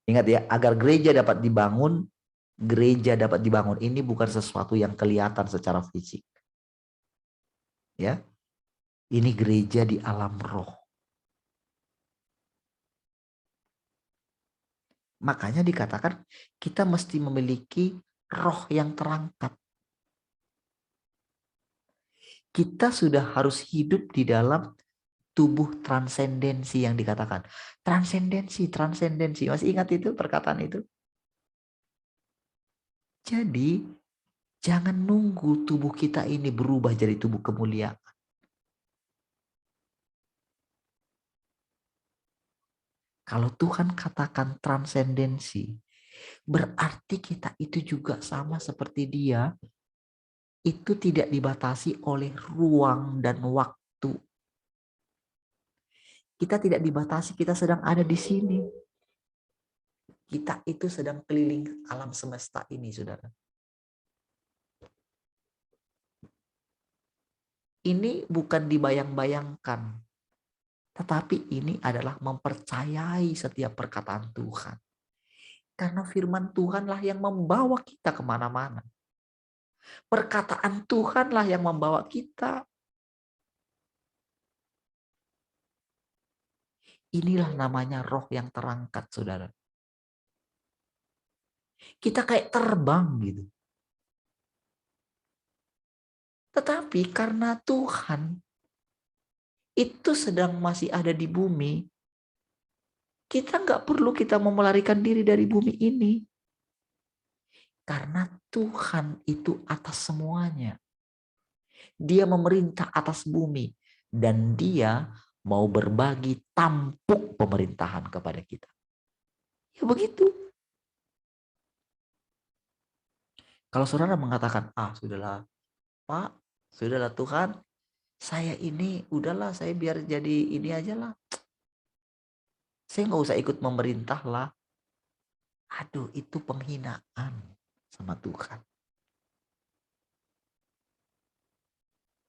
ingat ya, agar gereja dapat dibangun ini bukan sesuatu yang kelihatan secara fisik. Ya. Ini gereja di alam roh. Makanya dikatakan kita mesti memiliki roh yang terangkat. Kita sudah harus hidup di dalam tubuh transendensi yang dikatakan. Transendensi. Masih ingat itu perkataan itu? Jadi jangan nunggu tubuh kita ini berubah jadi tubuh kemuliaan. Kalau Tuhan katakan transendensi, berarti kita itu juga sama seperti Dia. Itu tidak dibatasi oleh ruang dan waktu. Kita tidak dibatasi, kita sedang ada di sini. Kita itu sedang keliling alam semesta ini, saudara. Ini bukan dibayang-bayangkan. Tetapi ini adalah mempercayai setiap perkataan Tuhan. Karena firman Tuhanlah yang membawa kita kemana-mana. Perkataan Tuhanlah yang membawa kita. Inilah namanya roh yang terangkat, saudara. Kita kayak terbang gitu. Tetapi karena Tuhan itu sedang masih ada di bumi, kita nggak perlu kita mau melarikan diri dari bumi ini. Karena Tuhan itu atas semuanya. Dia memerintah atas bumi. Dan dia mau berbagi tampuk pemerintahan kepada kita. Ya begitu. Kalau saudara mengatakan, sudahlah Pak, sudahlah Tuhan, saya ini udahlah, saya biar jadi ini aja lah. Saya nggak usah ikut memerintah lah. Aduh, itu penghinaan sama Tuhan.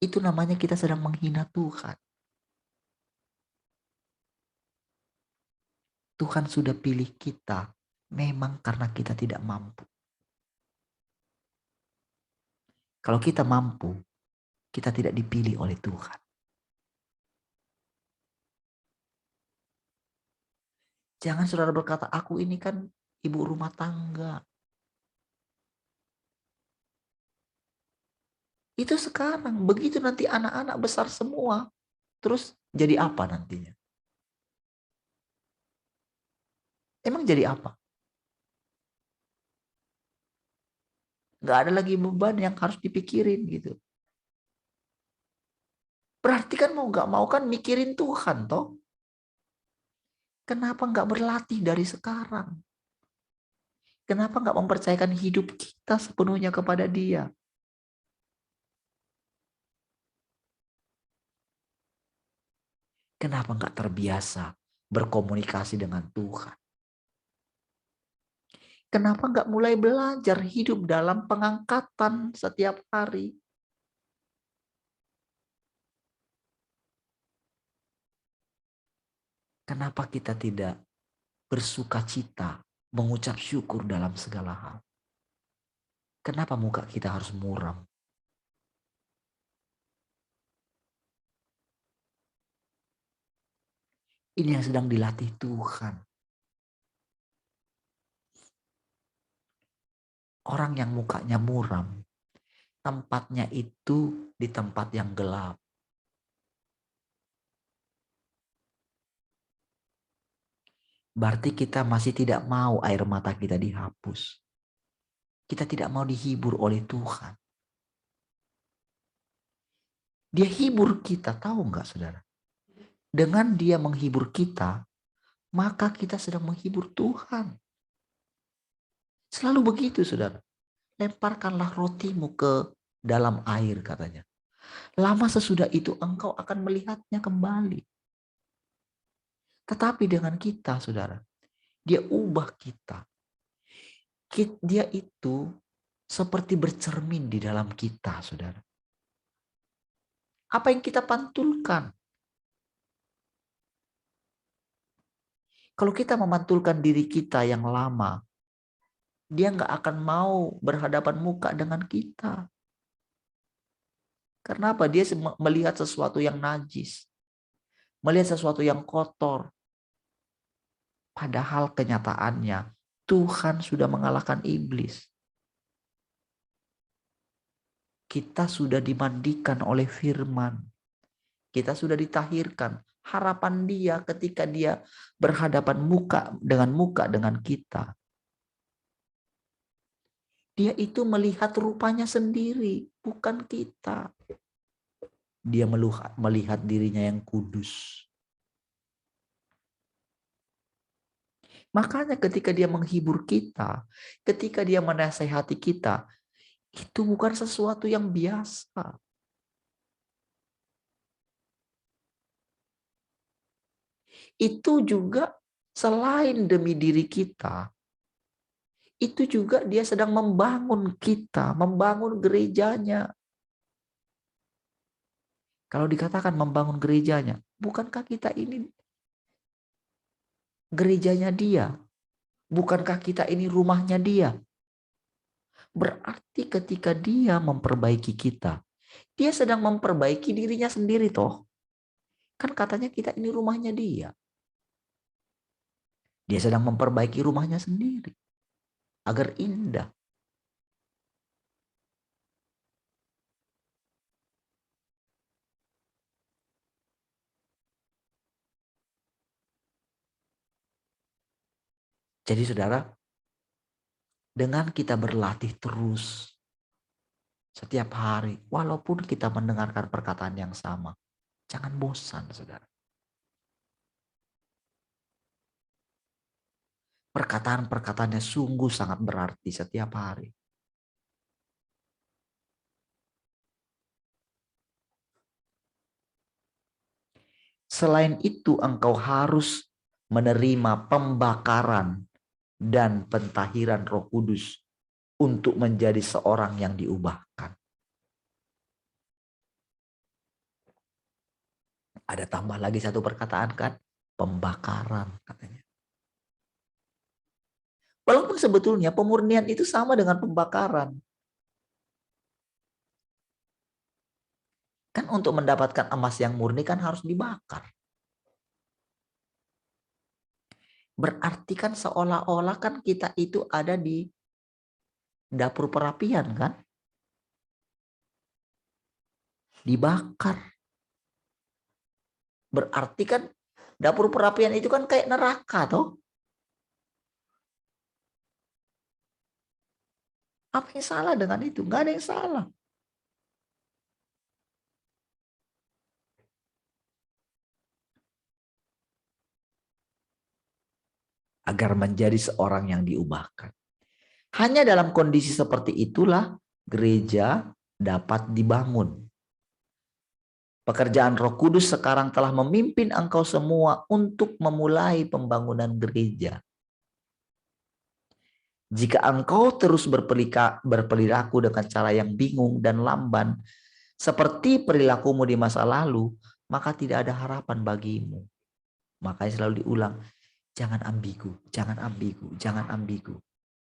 Itu namanya kita sedang menghina Tuhan. Tuhan sudah pilih kita memang karena kita tidak mampu. Kalau kita mampu, kita tidak dipilih oleh Tuhan. Jangan saudara berkata, aku ini kan ibu rumah tangga. Itu sekarang, begitu nanti anak-anak besar semua, terus jadi apa nantinya? Emang jadi apa? Gak ada lagi beban yang harus dipikirin gitu. Berarti kan mau gak mau kan mikirin Tuhan toh. Kenapa gak berlatih dari sekarang? Kenapa gak mempercayakan hidup kita sepenuhnya kepada Dia? Kenapa gak terbiasa berkomunikasi dengan Tuhan? Kenapa nggak mulai belajar hidup dalam pengangkatan setiap hari? Kenapa kita tidak bersuka cita, mengucap syukur dalam segala hal? Kenapa muka kita harus muram? Ini yang sedang dilatih Tuhan. Orang yang mukanya muram, tempatnya itu di tempat yang gelap. Berarti kita masih tidak mau air mata kita dihapus. Kita tidak mau dihibur oleh Tuhan. Dia hibur kita, tahu nggak saudara? Dengan dia menghibur kita, maka kita sedang menghibur Tuhan. Selalu begitu saudara. Lemparkanlah rotimu ke dalam air katanya. Lama sesudah itu engkau akan melihatnya kembali. Tetapi dengan kita saudara, dia ubah kita. Dia itu seperti bercermin di dalam kita saudara. Apa yang kita pantulkan? Kalau kita memantulkan diri kita yang lama, dia nggak akan mau berhadapan muka dengan kita. Karena apa? Dia melihat sesuatu yang najis. Melihat sesuatu yang kotor. Padahal kenyataannya Tuhan sudah mengalahkan iblis. Kita sudah dimandikan oleh firman. Kita sudah ditahirkan. Harapan dia ketika dia berhadapan muka dengan kita. Dia itu melihat rupanya sendiri, bukan kita. Dia melihat dirinya yang kudus. Makanya ketika dia menghibur kita, ketika dia menasehati kita, itu bukan sesuatu yang biasa. Itu juga selain demi diri kita, itu juga dia sedang membangun kita, membangun gerejanya. Kalau dikatakan membangun gerejanya, bukankah kita ini gerejanya dia? Bukankah kita ini rumahnya dia? Berarti ketika dia memperbaiki kita, dia sedang memperbaiki dirinya sendiri toh. Kan katanya kita ini rumahnya dia. Dia sedang memperbaiki rumahnya sendiri. agar indah. Jadi saudara, dengan kita berlatih terus setiap hari, walaupun kita mendengarkan perkataan yang sama, jangan bosan, saudara. Perkataan-perkataannya sungguh sangat berarti setiap hari. Selain itu, engkau harus menerima pembakaran dan pentahiran Roh Kudus untuk menjadi seorang yang diubahkan. Ada tambah lagi satu perkataan kan? Pembakaran katanya. Walaupun sebetulnya pemurnian itu sama dengan pembakaran. Kan untuk mendapatkan emas yang murni kan harus dibakar. Berarti kan seolah-olah kan kita itu ada di dapur perapian kan? Dibakar. Berarti kan dapur perapian itu kan kayak neraka toh. Apa yang salah dengan itu? Nggak ada yang salah. Agar menjadi seorang yang diubahkan. Hanya dalam kondisi seperti itulah gereja dapat dibangun. Pekerjaan Roh Kudus sekarang telah memimpin engkau semua untuk memulai pembangunan gereja. Jika engkau terus berperilaku dengan cara yang bingung dan lamban, seperti perilakumu di masa lalu, maka tidak ada harapan bagimu. Makanya selalu diulang, jangan ambigu, jangan ambigu, jangan ambigu.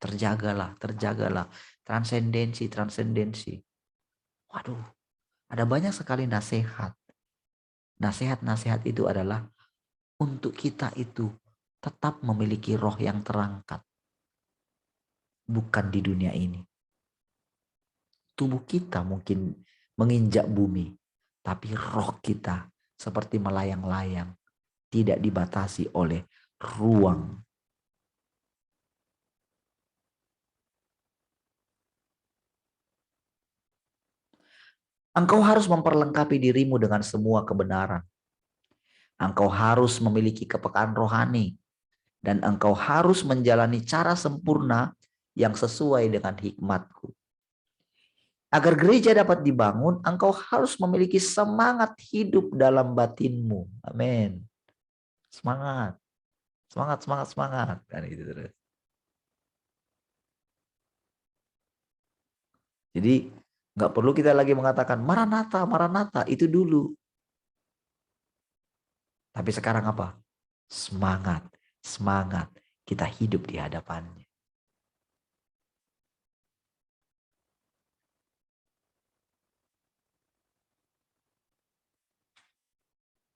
Terjagalah, terjagalah. Transendensi, transendensi. Waduh, ada banyak sekali nasihat. Nasihat-nasihat itu adalah untuk kita itu tetap memiliki roh yang terangkat. Bukan di dunia ini. Tubuh kita mungkin menginjak bumi, tapi roh kita seperti melayang-layang, tidak dibatasi oleh ruang. Engkau harus memperlengkapi dirimu dengan semua kebenaran. Engkau harus memiliki kepekaan rohani, dan engkau harus menjalani cara sempurna yang sesuai dengan hikmatku. Agar gereja dapat dibangun, engkau harus memiliki semangat hidup dalam batinmu. Amin. Semangat. Semangat, semangat, semangat. Kan gitu terus. Jadi nggak perlu kita lagi mengatakan Maranatha, Maranatha, itu dulu. Tapi sekarang apa? Semangat, semangat. Kita hidup di hadapannya.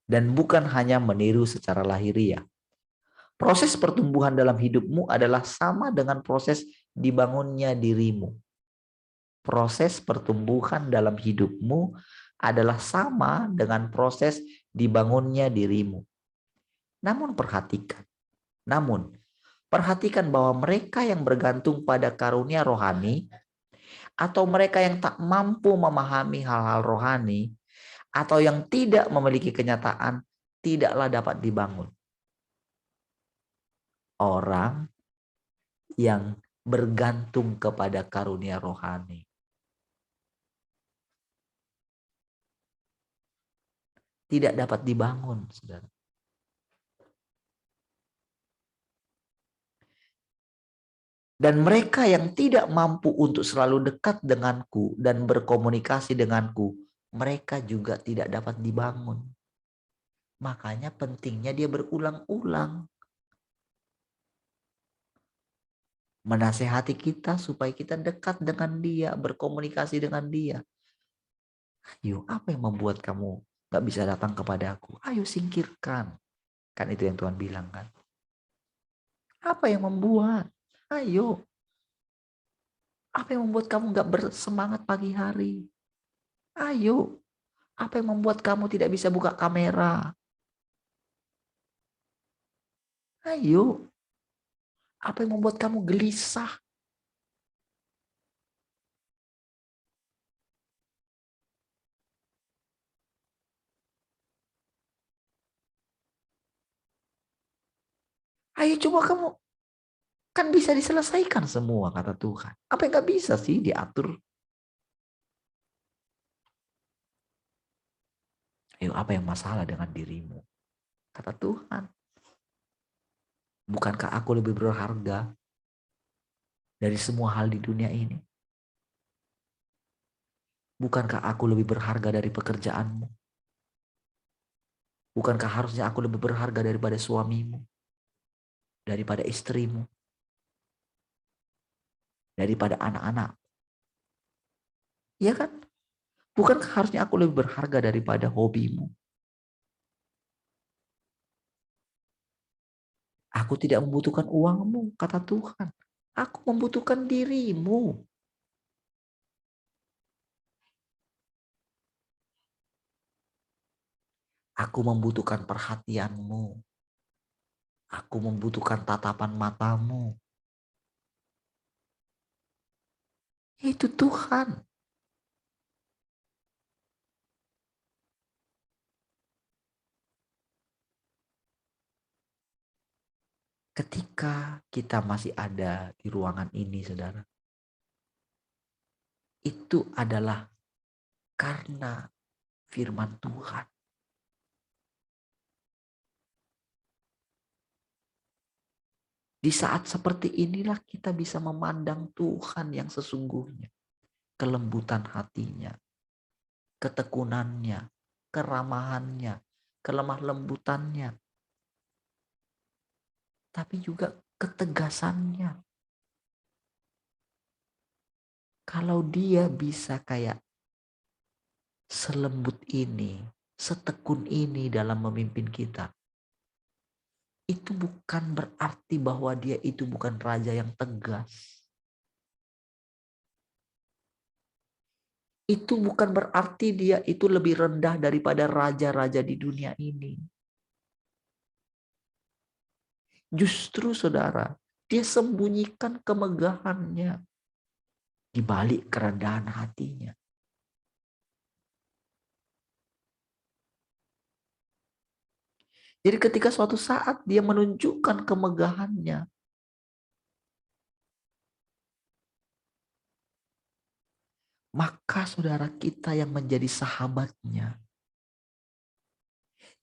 Dan bukan hanya meniru secara lahiriah. Proses pertumbuhan dalam hidupmu adalah sama dengan proses dibangunnya dirimu. Proses pertumbuhan dalam hidupmu adalah sama dengan proses dibangunnya dirimu. Namun perhatikan bahwa mereka yang bergantung pada karunia rohani atau mereka yang tak mampu memahami hal-hal rohani atau yang tidak memiliki kenyataan tidaklah dapat dibangun. Orang yang bergantung kepada karunia rohani tidak dapat dibangun, saudara. Dan mereka yang tidak mampu untuk selalu dekat denganku dan berkomunikasi denganku, mereka juga tidak dapat dibangun. Makanya pentingnya dia berulang-ulang menasehati kita supaya kita dekat dengan dia, berkomunikasi dengan dia. Ayo, apa yang membuat kamu gak bisa datang kepada aku? Ayo singkirkan. Kan itu yang Tuhan bilang kan. Apa yang membuat? Ayo. Apa yang membuat kamu gak bersemangat pagi hari? Ayo. Apa yang membuat kamu tidak bisa buka kamera? Ayo. Apa yang membuat kamu gelisah? Ayo coba kamu. Kan bisa diselesaikan semua kata Tuhan. Apa yang gak bisa sih diatur? Ayo apa yang masalah dengan dirimu? Kata Tuhan. Bukankah aku lebih berharga dari semua hal di dunia ini? Bukankah aku lebih berharga dari pekerjaanmu? Bukankah harusnya aku lebih berharga daripada suamimu? Daripada istrimu? Daripada anak-anak? Iya kan? Bukankah harusnya aku lebih berharga daripada hobimu? Aku tidak membutuhkan uangmu, kata Tuhan. Aku membutuhkan dirimu. Aku membutuhkan perhatianmu. Aku membutuhkan tatapan matamu. Itu Tuhan. Ketika kita masih ada di ruangan ini, saudara, itu adalah karena firman Tuhan. Di saat seperti inilah kita bisa memandang Tuhan yang sesungguhnya. Kelembutan hatinya, ketekunannya, keramahannya, kelemah lembutannya. Tapi juga ketegasannya. Kalau dia bisa kayak selembut ini, setekun ini dalam memimpin kita, itu bukan berarti bahwa dia itu bukan raja yang tegas. Itu bukan berarti dia itu lebih rendah daripada raja-raja di dunia ini. Justru saudara, dia sembunyikan kemegahannya di balik kerendahan hatinya. Jadi ketika suatu saat dia menunjukkan kemegahannya, maka saudara kita yang menjadi sahabatnya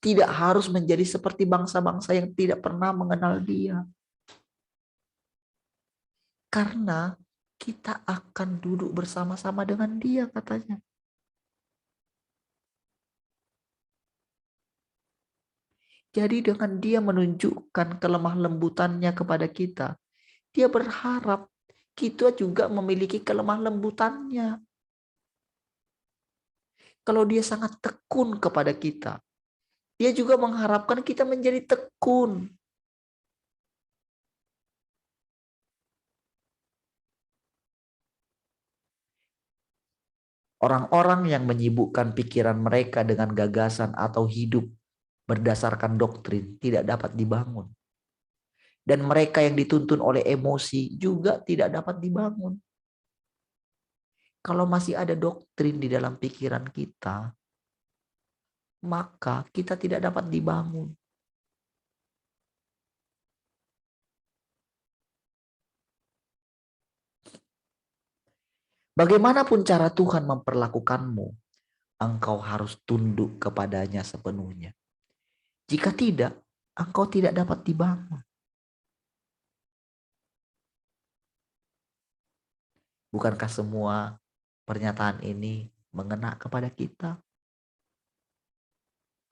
tidak harus menjadi seperti bangsa-bangsa yang tidak pernah mengenal dia. Karena kita akan duduk bersama-sama dengan dia katanya. Jadi dengan dia menunjukkan kelemah lembutannya kepada kita, dia berharap kita juga memiliki kelemah lembutannya. Kalau dia sangat tekun kepada kita, dia juga mengharapkan kita menjadi tekun. Orang-orang yang menyibukkan pikiran mereka dengan gagasan atau hidup berdasarkan doktrin tidak dapat dibangun. Dan mereka yang dituntun oleh emosi juga tidak dapat dibangun. Kalau masih ada doktrin di dalam pikiran kita, maka kita tidak dapat dibangun. Bagaimanapun cara Tuhan memperlakukanmu, engkau harus tunduk kepadanya sepenuhnya. Jika tidak, engkau tidak dapat dibangun. Bukankah semua pernyataan ini mengena kepada kita?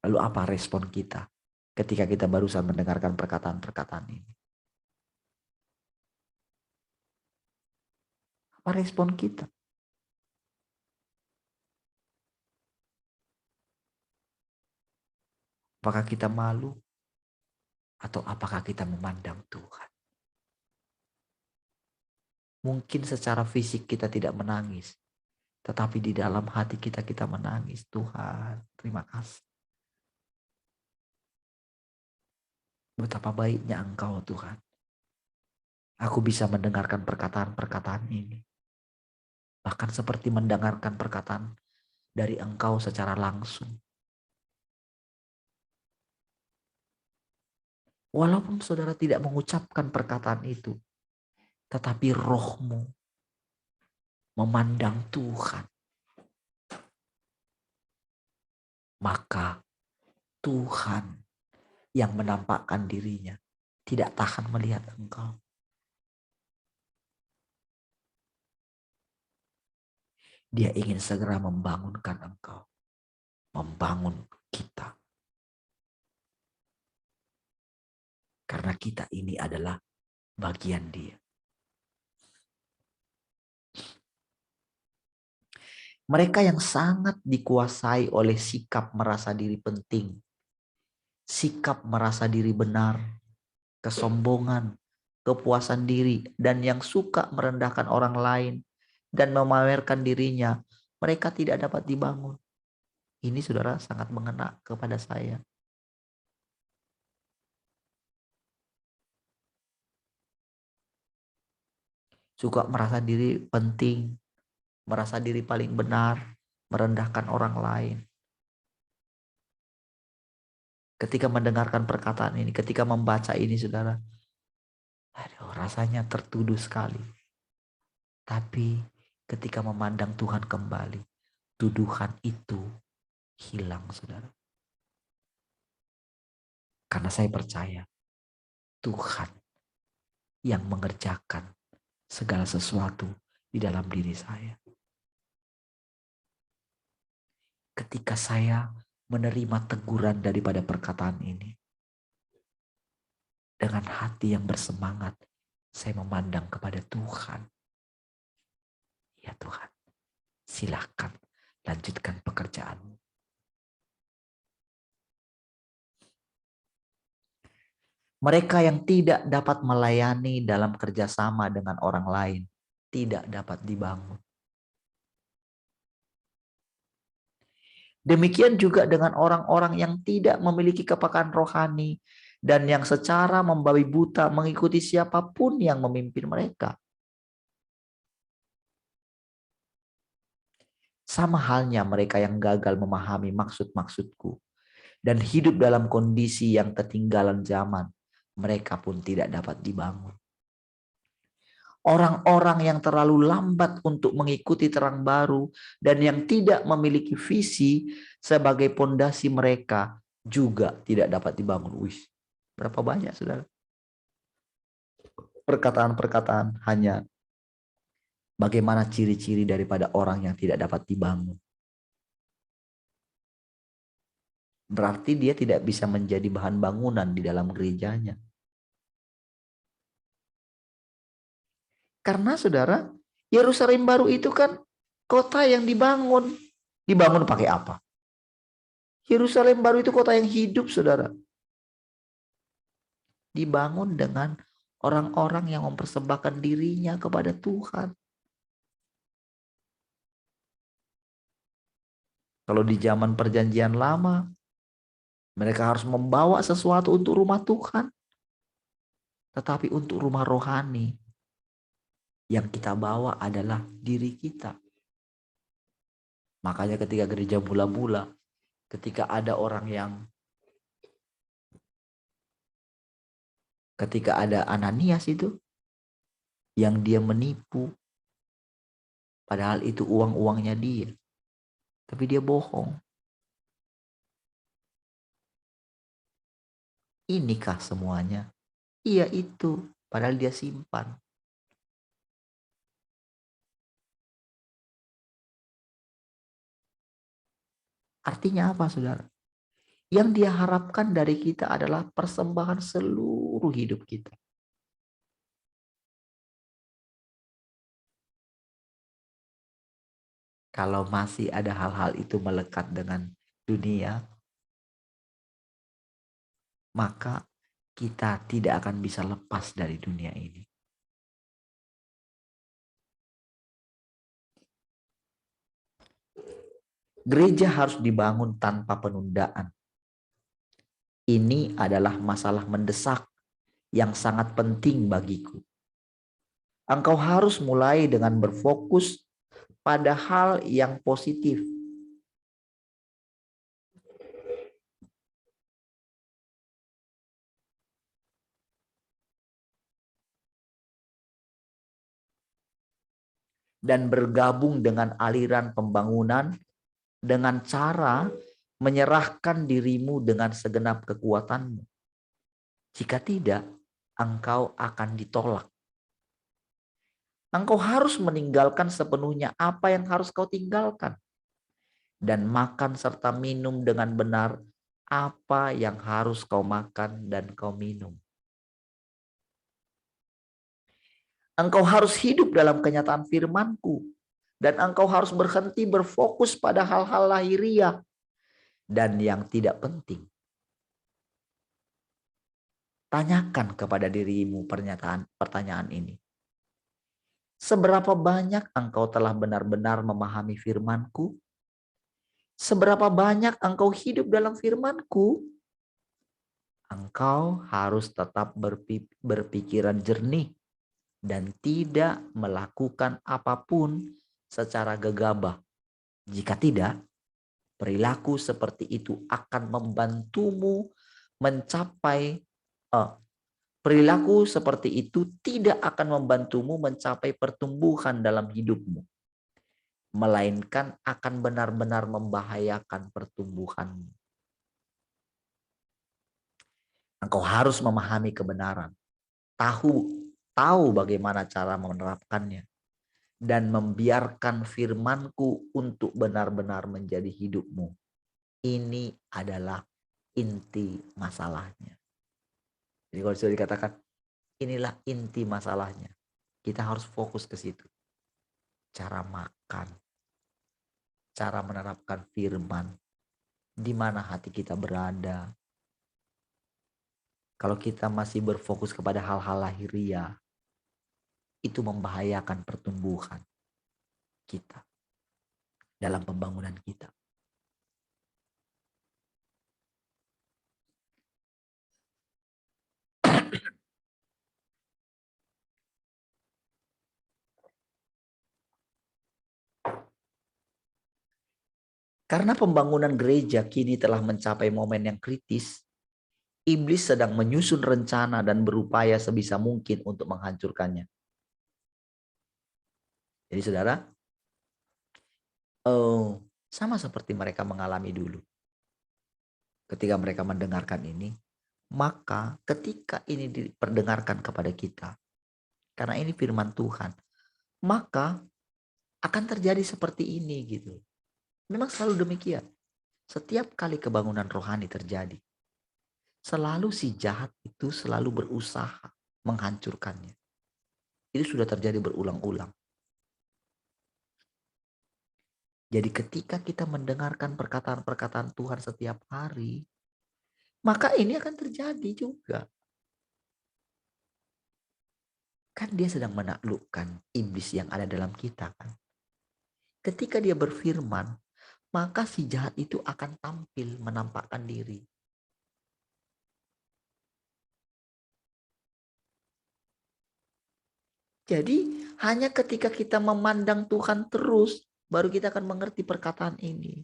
Lalu apa respon kita ketika kita barusan mendengarkan perkataan-perkataan ini? Apa respon kita? Apakah kita malu? Atau apakah kita memandang Tuhan? Mungkin secara fisik kita tidak menangis, tetapi di dalam hati kita menangis. Tuhan, terima kasih. Betapa baiknya Engkau Tuhan. Aku bisa mendengarkan perkataan-perkataan ini. Bahkan seperti mendengarkan perkataan dari Engkau secara langsung. Walaupun saudara tidak mengucapkan perkataan itu, tetapi rohmu memandang Tuhan. Maka Tuhan yang menampakkan dirinya tidak tahan melihat engkau. Dia ingin segera membangunkan engkau. Membangun kita. Karena kita ini adalah bagian dia. Mereka yang sangat dikuasai oleh sikap merasa diri penting. Sikap merasa diri benar. Kesombongan. Kepuasan diri. Dan yang suka merendahkan orang lain. Dan memamerkan dirinya. Mereka tidak dapat dibangun. Ini saudara sangat mengena kepada saya. Suka merasa diri penting, merasa diri paling benar, merendahkan orang lain. Ketika mendengarkan perkataan ini, ketika membaca ini saudara, aduh, rasanya tertuduh sekali. Tapi ketika memandang Tuhan kembali, tuduhan itu hilang saudara. Karena saya percaya Tuhan yang mengerjakan segala sesuatu di dalam diri saya. Ketika saya menerima teguran daripada perkataan ini, dengan hati yang bersemangat, saya memandang kepada Tuhan. Ya Tuhan, silakan lanjutkan pekerjaanmu. Mereka yang tidak dapat melayani dalam kerjasama dengan orang lain, tidak dapat dibangun. Demikian juga dengan orang-orang yang tidak memiliki kepekaan rohani dan yang secara membabi buta mengikuti siapapun yang memimpin mereka. Sama halnya mereka yang gagal memahami maksud-maksudku dan hidup dalam kondisi yang ketinggalan zaman, mereka pun tidak dapat dibangun. Orang-orang yang terlalu lambat untuk mengikuti terang baru dan yang tidak memiliki visi sebagai pondasi mereka juga tidak dapat dibangun. Wih, berapa banyak saudara? Perkataan-perkataan hanya bagaimana ciri-ciri daripada orang yang tidak dapat dibangun. Berarti dia tidak bisa menjadi bahan bangunan di dalam gerejanya. Karena saudara, Yerusalem baru itu kan kota yang dibangun. Dibangun pakai apa? Yerusalem baru itu kota yang hidup saudara. Dibangun dengan orang-orang yang mempersembahkan dirinya kepada Tuhan. Kalau di zaman perjanjian lama, mereka harus membawa sesuatu untuk rumah Tuhan. Tetapi untuk rumah rohani, yang kita bawa adalah diri kita. Makanya ketika gereja mula-mula, ketika ada orang ketika ada Ananias itu, yang dia menipu, padahal itu uang-uangnya dia. Tapi dia bohong. Inikah semuanya? Iya itu, padahal dia simpan. Artinya apa saudara? Yang dia harapkan dari kita adalah persembahan seluruh hidup kita. Kalau masih ada hal-hal itu melekat dengan dunia, maka kita tidak akan bisa lepas dari dunia ini. Gereja harus dibangun tanpa penundaan. Ini adalah masalah mendesak yang sangat penting bagiku. Engkau harus mulai dengan berfokus pada hal yang positif. Dan bergabung dengan aliran pembangunan dengan cara menyerahkan dirimu dengan segenap kekuatanmu. Jika tidak, engkau akan ditolak. Engkau harus meninggalkan sepenuhnya apa yang harus kau tinggalkan. Dan makan serta minum dengan benar apa yang harus kau makan dan kau minum. Engkau harus hidup dalam kenyataan firman-Ku. Dan engkau harus berhenti berfokus pada hal-hal lahiriah dan yang tidak penting. Tanyakan kepada dirimu pertanyaan ini. Seberapa banyak engkau telah benar-benar memahami firman-Ku? Seberapa banyak engkau hidup dalam firman-Ku? Engkau harus tetap berpikiran jernih dan tidak melakukan apapun secara gegabah. Jika tidak, perilaku seperti itu akan membantumu mencapai perilaku seperti itu tidak akan membantumu mencapai pertumbuhan dalam hidupmu, melainkan akan benar-benar membahayakan pertumbuhanmu. Engkau harus memahami kebenaran, tahu bagaimana cara menerapkannya, dan membiarkan firman-Ku untuk benar-benar menjadi hidupmu. Ini adalah inti masalahnya. Jadi kalau sudah dikatakan inilah inti masalahnya, kita harus fokus ke situ. Cara makan, cara menerapkan firman, di mana hati kita berada. Kalau kita masih berfokus kepada hal-hal lahiriah, itu membahayakan pertumbuhan kita dalam pembangunan kita. Karena pembangunan gereja kini telah mencapai momen yang kritis, iblis sedang menyusun rencana dan berupaya sebisa mungkin untuk menghancurkannya. Jadi saudara, sama seperti mereka mengalami dulu. Ketika mereka mendengarkan ini, maka ketika ini diperdengarkan kepada kita, karena ini firman Tuhan, maka akan terjadi seperti ini gitu. Memang selalu demikian. Setiap kali kebangunan rohani terjadi, selalu si jahat itu selalu berusaha menghancurkannya. Itu sudah terjadi berulang-ulang. Jadi ketika kita mendengarkan perkataan-perkataan Tuhan setiap hari, maka ini akan terjadi juga. Kan dia sedang menaklukkan iblis yang ada dalam kita kan. Ketika dia berfirman, maka si jahat itu akan tampil menampakkan diri. Jadi hanya ketika kita memandang Tuhan terus, baru kita akan mengerti perkataan ini.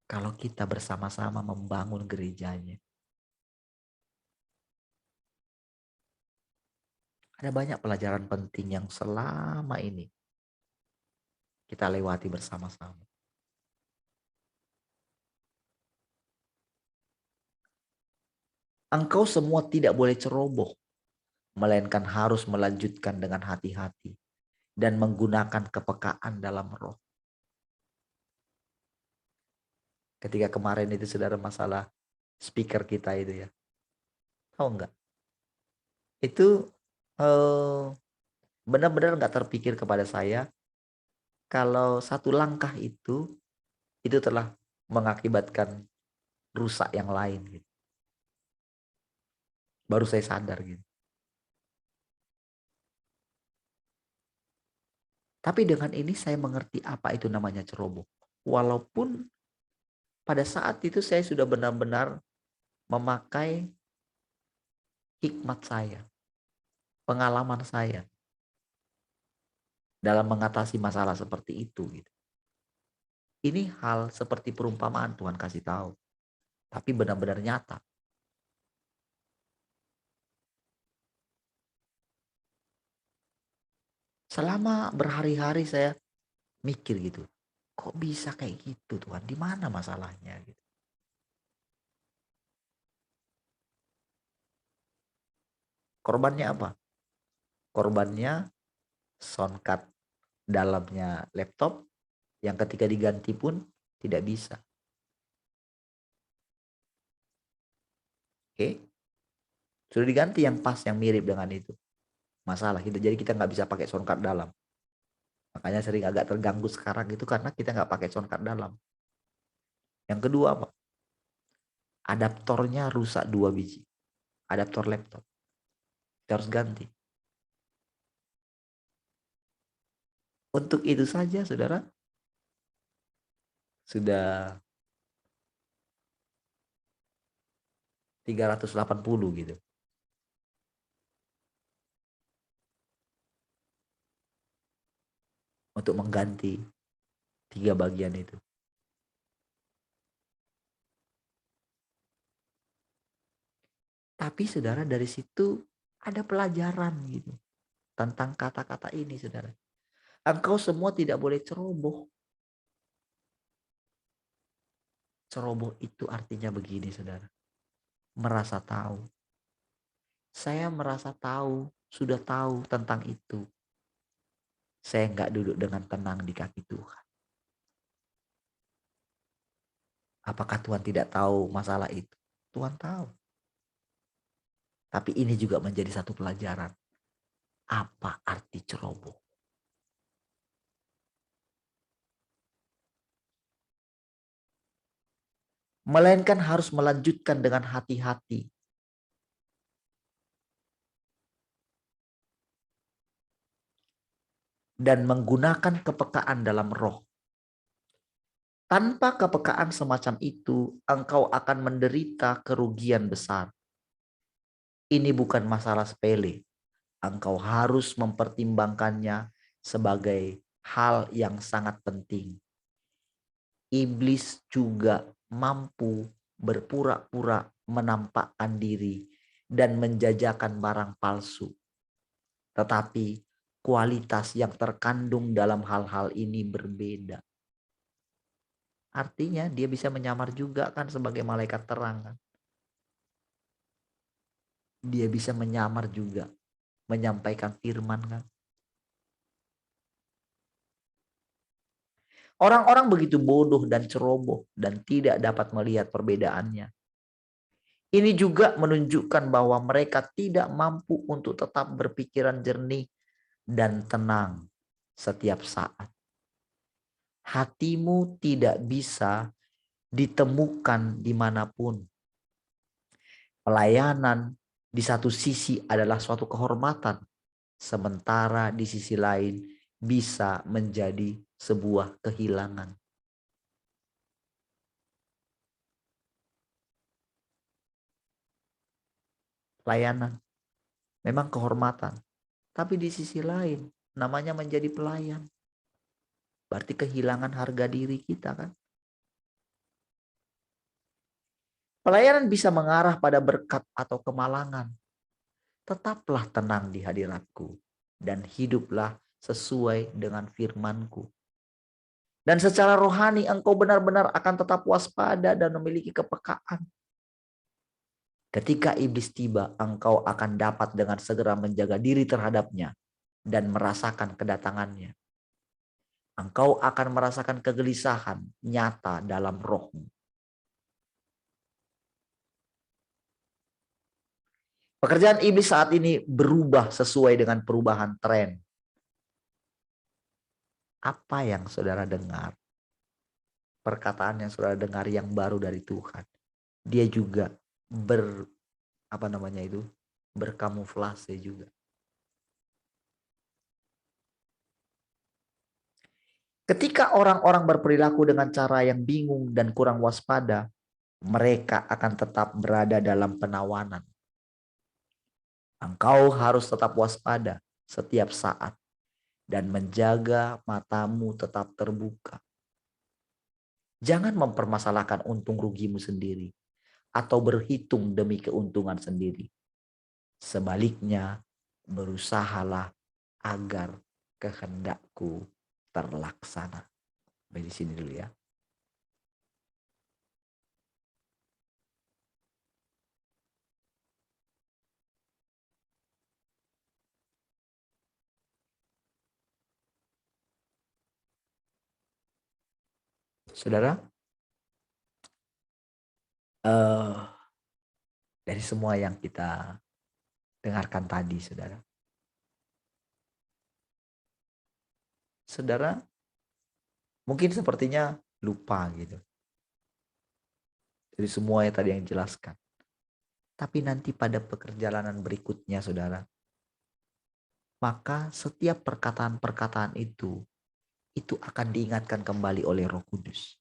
Kalau kita bersama-sama membangun gerejanya. Ada banyak pelajaran penting yang selama ini kita lewati bersama-sama. Engkau semua tidak boleh ceroboh, melainkan harus melanjutkan dengan hati-hati dan menggunakan kepekaan dalam roh. Ketika kemarin itu saudara masalah speaker kita itu ya, tahu enggak? Itu benar-benar enggak terpikir kepada saya kalau satu langkah itu telah mengakibatkan rusak yang lain gitu. Baru saya sadar gitu. Tapi dengan ini saya mengerti apa itu namanya ceroboh. Walaupun pada saat itu saya sudah benar-benar memakai hikmat saya, pengalaman saya dalam mengatasi masalah seperti itu gitu. Ini hal seperti perumpamaan Tuhan kasih tahu, tapi benar-benar nyata. Selama berhari-hari saya mikir gitu, kok bisa kayak gitu Tuhan? Di mana masalahnya gitu. Korbannya apa? Korbannya sound card dalamnya laptop yang ketika diganti pun tidak bisa. Oke, sudah diganti yang pas yang mirip dengan itu. Masalah kita, jadi kita nggak bisa pakai sound card dalam. Makanya sering agak terganggu sekarang itu karena kita nggak pakai sound card dalam. Yang kedua apa? Adaptornya rusak 2 biji. Adaptor laptop. Kita harus ganti. Untuk itu saja saudara sudah 380 gitu. Untuk mengganti 3 bagian itu. Tapi saudara dari situ ada pelajaran gitu. Tentang kata-kata ini saudara. Engkau semua tidak boleh ceroboh. Ceroboh itu artinya begini saudara. Merasa tahu. Saya merasa tahu, sudah tahu tentang itu. Saya nggak duduk dengan tenang di kaki Tuhan. Apakah Tuhan tidak tahu masalah itu? Tuhan tahu. Tapi ini juga menjadi satu pelajaran. Apa arti ceroboh? Melainkan harus melanjutkan dengan hati-hati. Dan menggunakan kepekaan dalam roh. Tanpa kepekaan semacam itu, engkau akan menderita kerugian besar. Ini bukan masalah sepele. Engkau harus mempertimbangkannya sebagai hal yang sangat penting. Iblis juga mampu berpura-pura menampakkan diri dan menjajakan barang palsu. Tetapi kualitas yang terkandung dalam hal-hal ini berbeda. Artinya dia bisa menyamar juga kan sebagai malaikat terang kan. Dia bisa menyamar juga, menyampaikan firman kan. Orang-orang begitu bodoh dan ceroboh dan tidak dapat melihat perbedaannya. Ini juga menunjukkan bahwa mereka tidak mampu untuk tetap berpikiran jernih dan tenang setiap saat. Hatimu tidak bisa ditemukan dimanapun. Pelayanan di satu sisi adalah suatu kehormatan, sementara di sisi lain bisa menjadi sebuah kehilangan. Pelayanan memang kehormatan, tapi di sisi lain namanya menjadi pelayan. Berarti kehilangan harga diri kita kan. Pelayanan bisa mengarah pada berkat atau kemalangan. Tetaplah tenang di hadiratku dan hiduplah sesuai dengan firmanku. Dan secara rohani engkau benar-benar akan tetap waspada dan memiliki kepekaan. Ketika iblis tiba, engkau akan dapat dengan segera menjaga diri terhadapnya dan merasakan kedatangannya. Engkau akan merasakan kegelisahan nyata dalam rohmu. Pekerjaan iblis saat ini berubah sesuai dengan perubahan tren. Apa yang saudara dengar? Perkataan yang saudara dengar yang baru dari Tuhan. Dia juga berkamuflase juga. Ketika orang-orang berperilaku dengan cara yang bingung dan kurang waspada, mereka akan tetap berada dalam penawanan. Engkau harus tetap waspada setiap saat dan menjaga matamu tetap terbuka. Jangan mempermasalahkan untung rugimu sendiri atau berhitung demi keuntungan sendiri. Sebaliknya, berusahalah agar kehendakku terlaksana. Sampai di sini dulu ya. Saudara, dari semua yang kita dengarkan tadi, saudara mungkin sepertinya lupa gitu dari semua yang tadi yang dijelaskan. Tapi nanti pada perjalanan berikutnya, saudara, maka setiap perkataan-perkataan itu akan diingatkan kembali oleh Roh Kudus.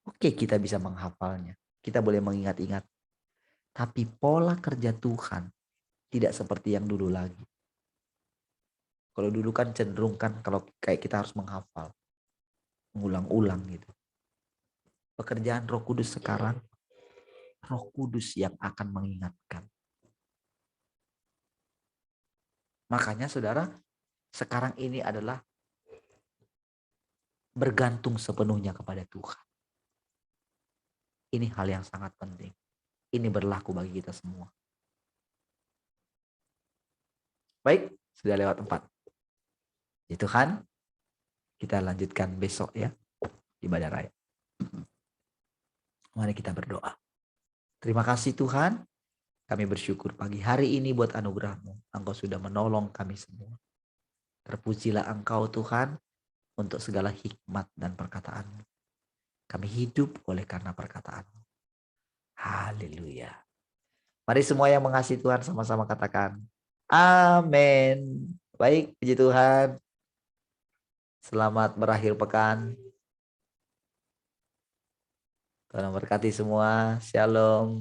Oke, kita bisa menghafalnya, kita boleh mengingat-ingat, tapi pola kerja Tuhan tidak seperti yang dulu lagi. Kalau dulu kan cenderung kan kalau kayak kita harus menghafal, mengulang-ulang gitu. Pekerjaan Roh Kudus sekarang, Roh Kudus yang akan mengingatkan. Makanya saudara, sekarang ini adalah bergantung sepenuhnya kepada Tuhan. Ini hal yang sangat penting. Ini berlaku bagi kita semua. Baik, sudah lewat 4. Ya Tuhan, kita lanjutkan besok ya, ibadah raya. Mari kita berdoa. Terima kasih Tuhan, kami bersyukur pagi hari ini buat anugerah-Mu. Engkau sudah menolong kami semua. Terpujilah Engkau Tuhan untuk segala hikmat dan perkataan-Mu. Kami hidup oleh karena perkataan-Mu. Haleluya. Mari semua yang mengasihi Tuhan sama-sama katakan amin. Baik, puji Tuhan. Selamat berakhir pekan. Tuhan memberkati semua. Shalom.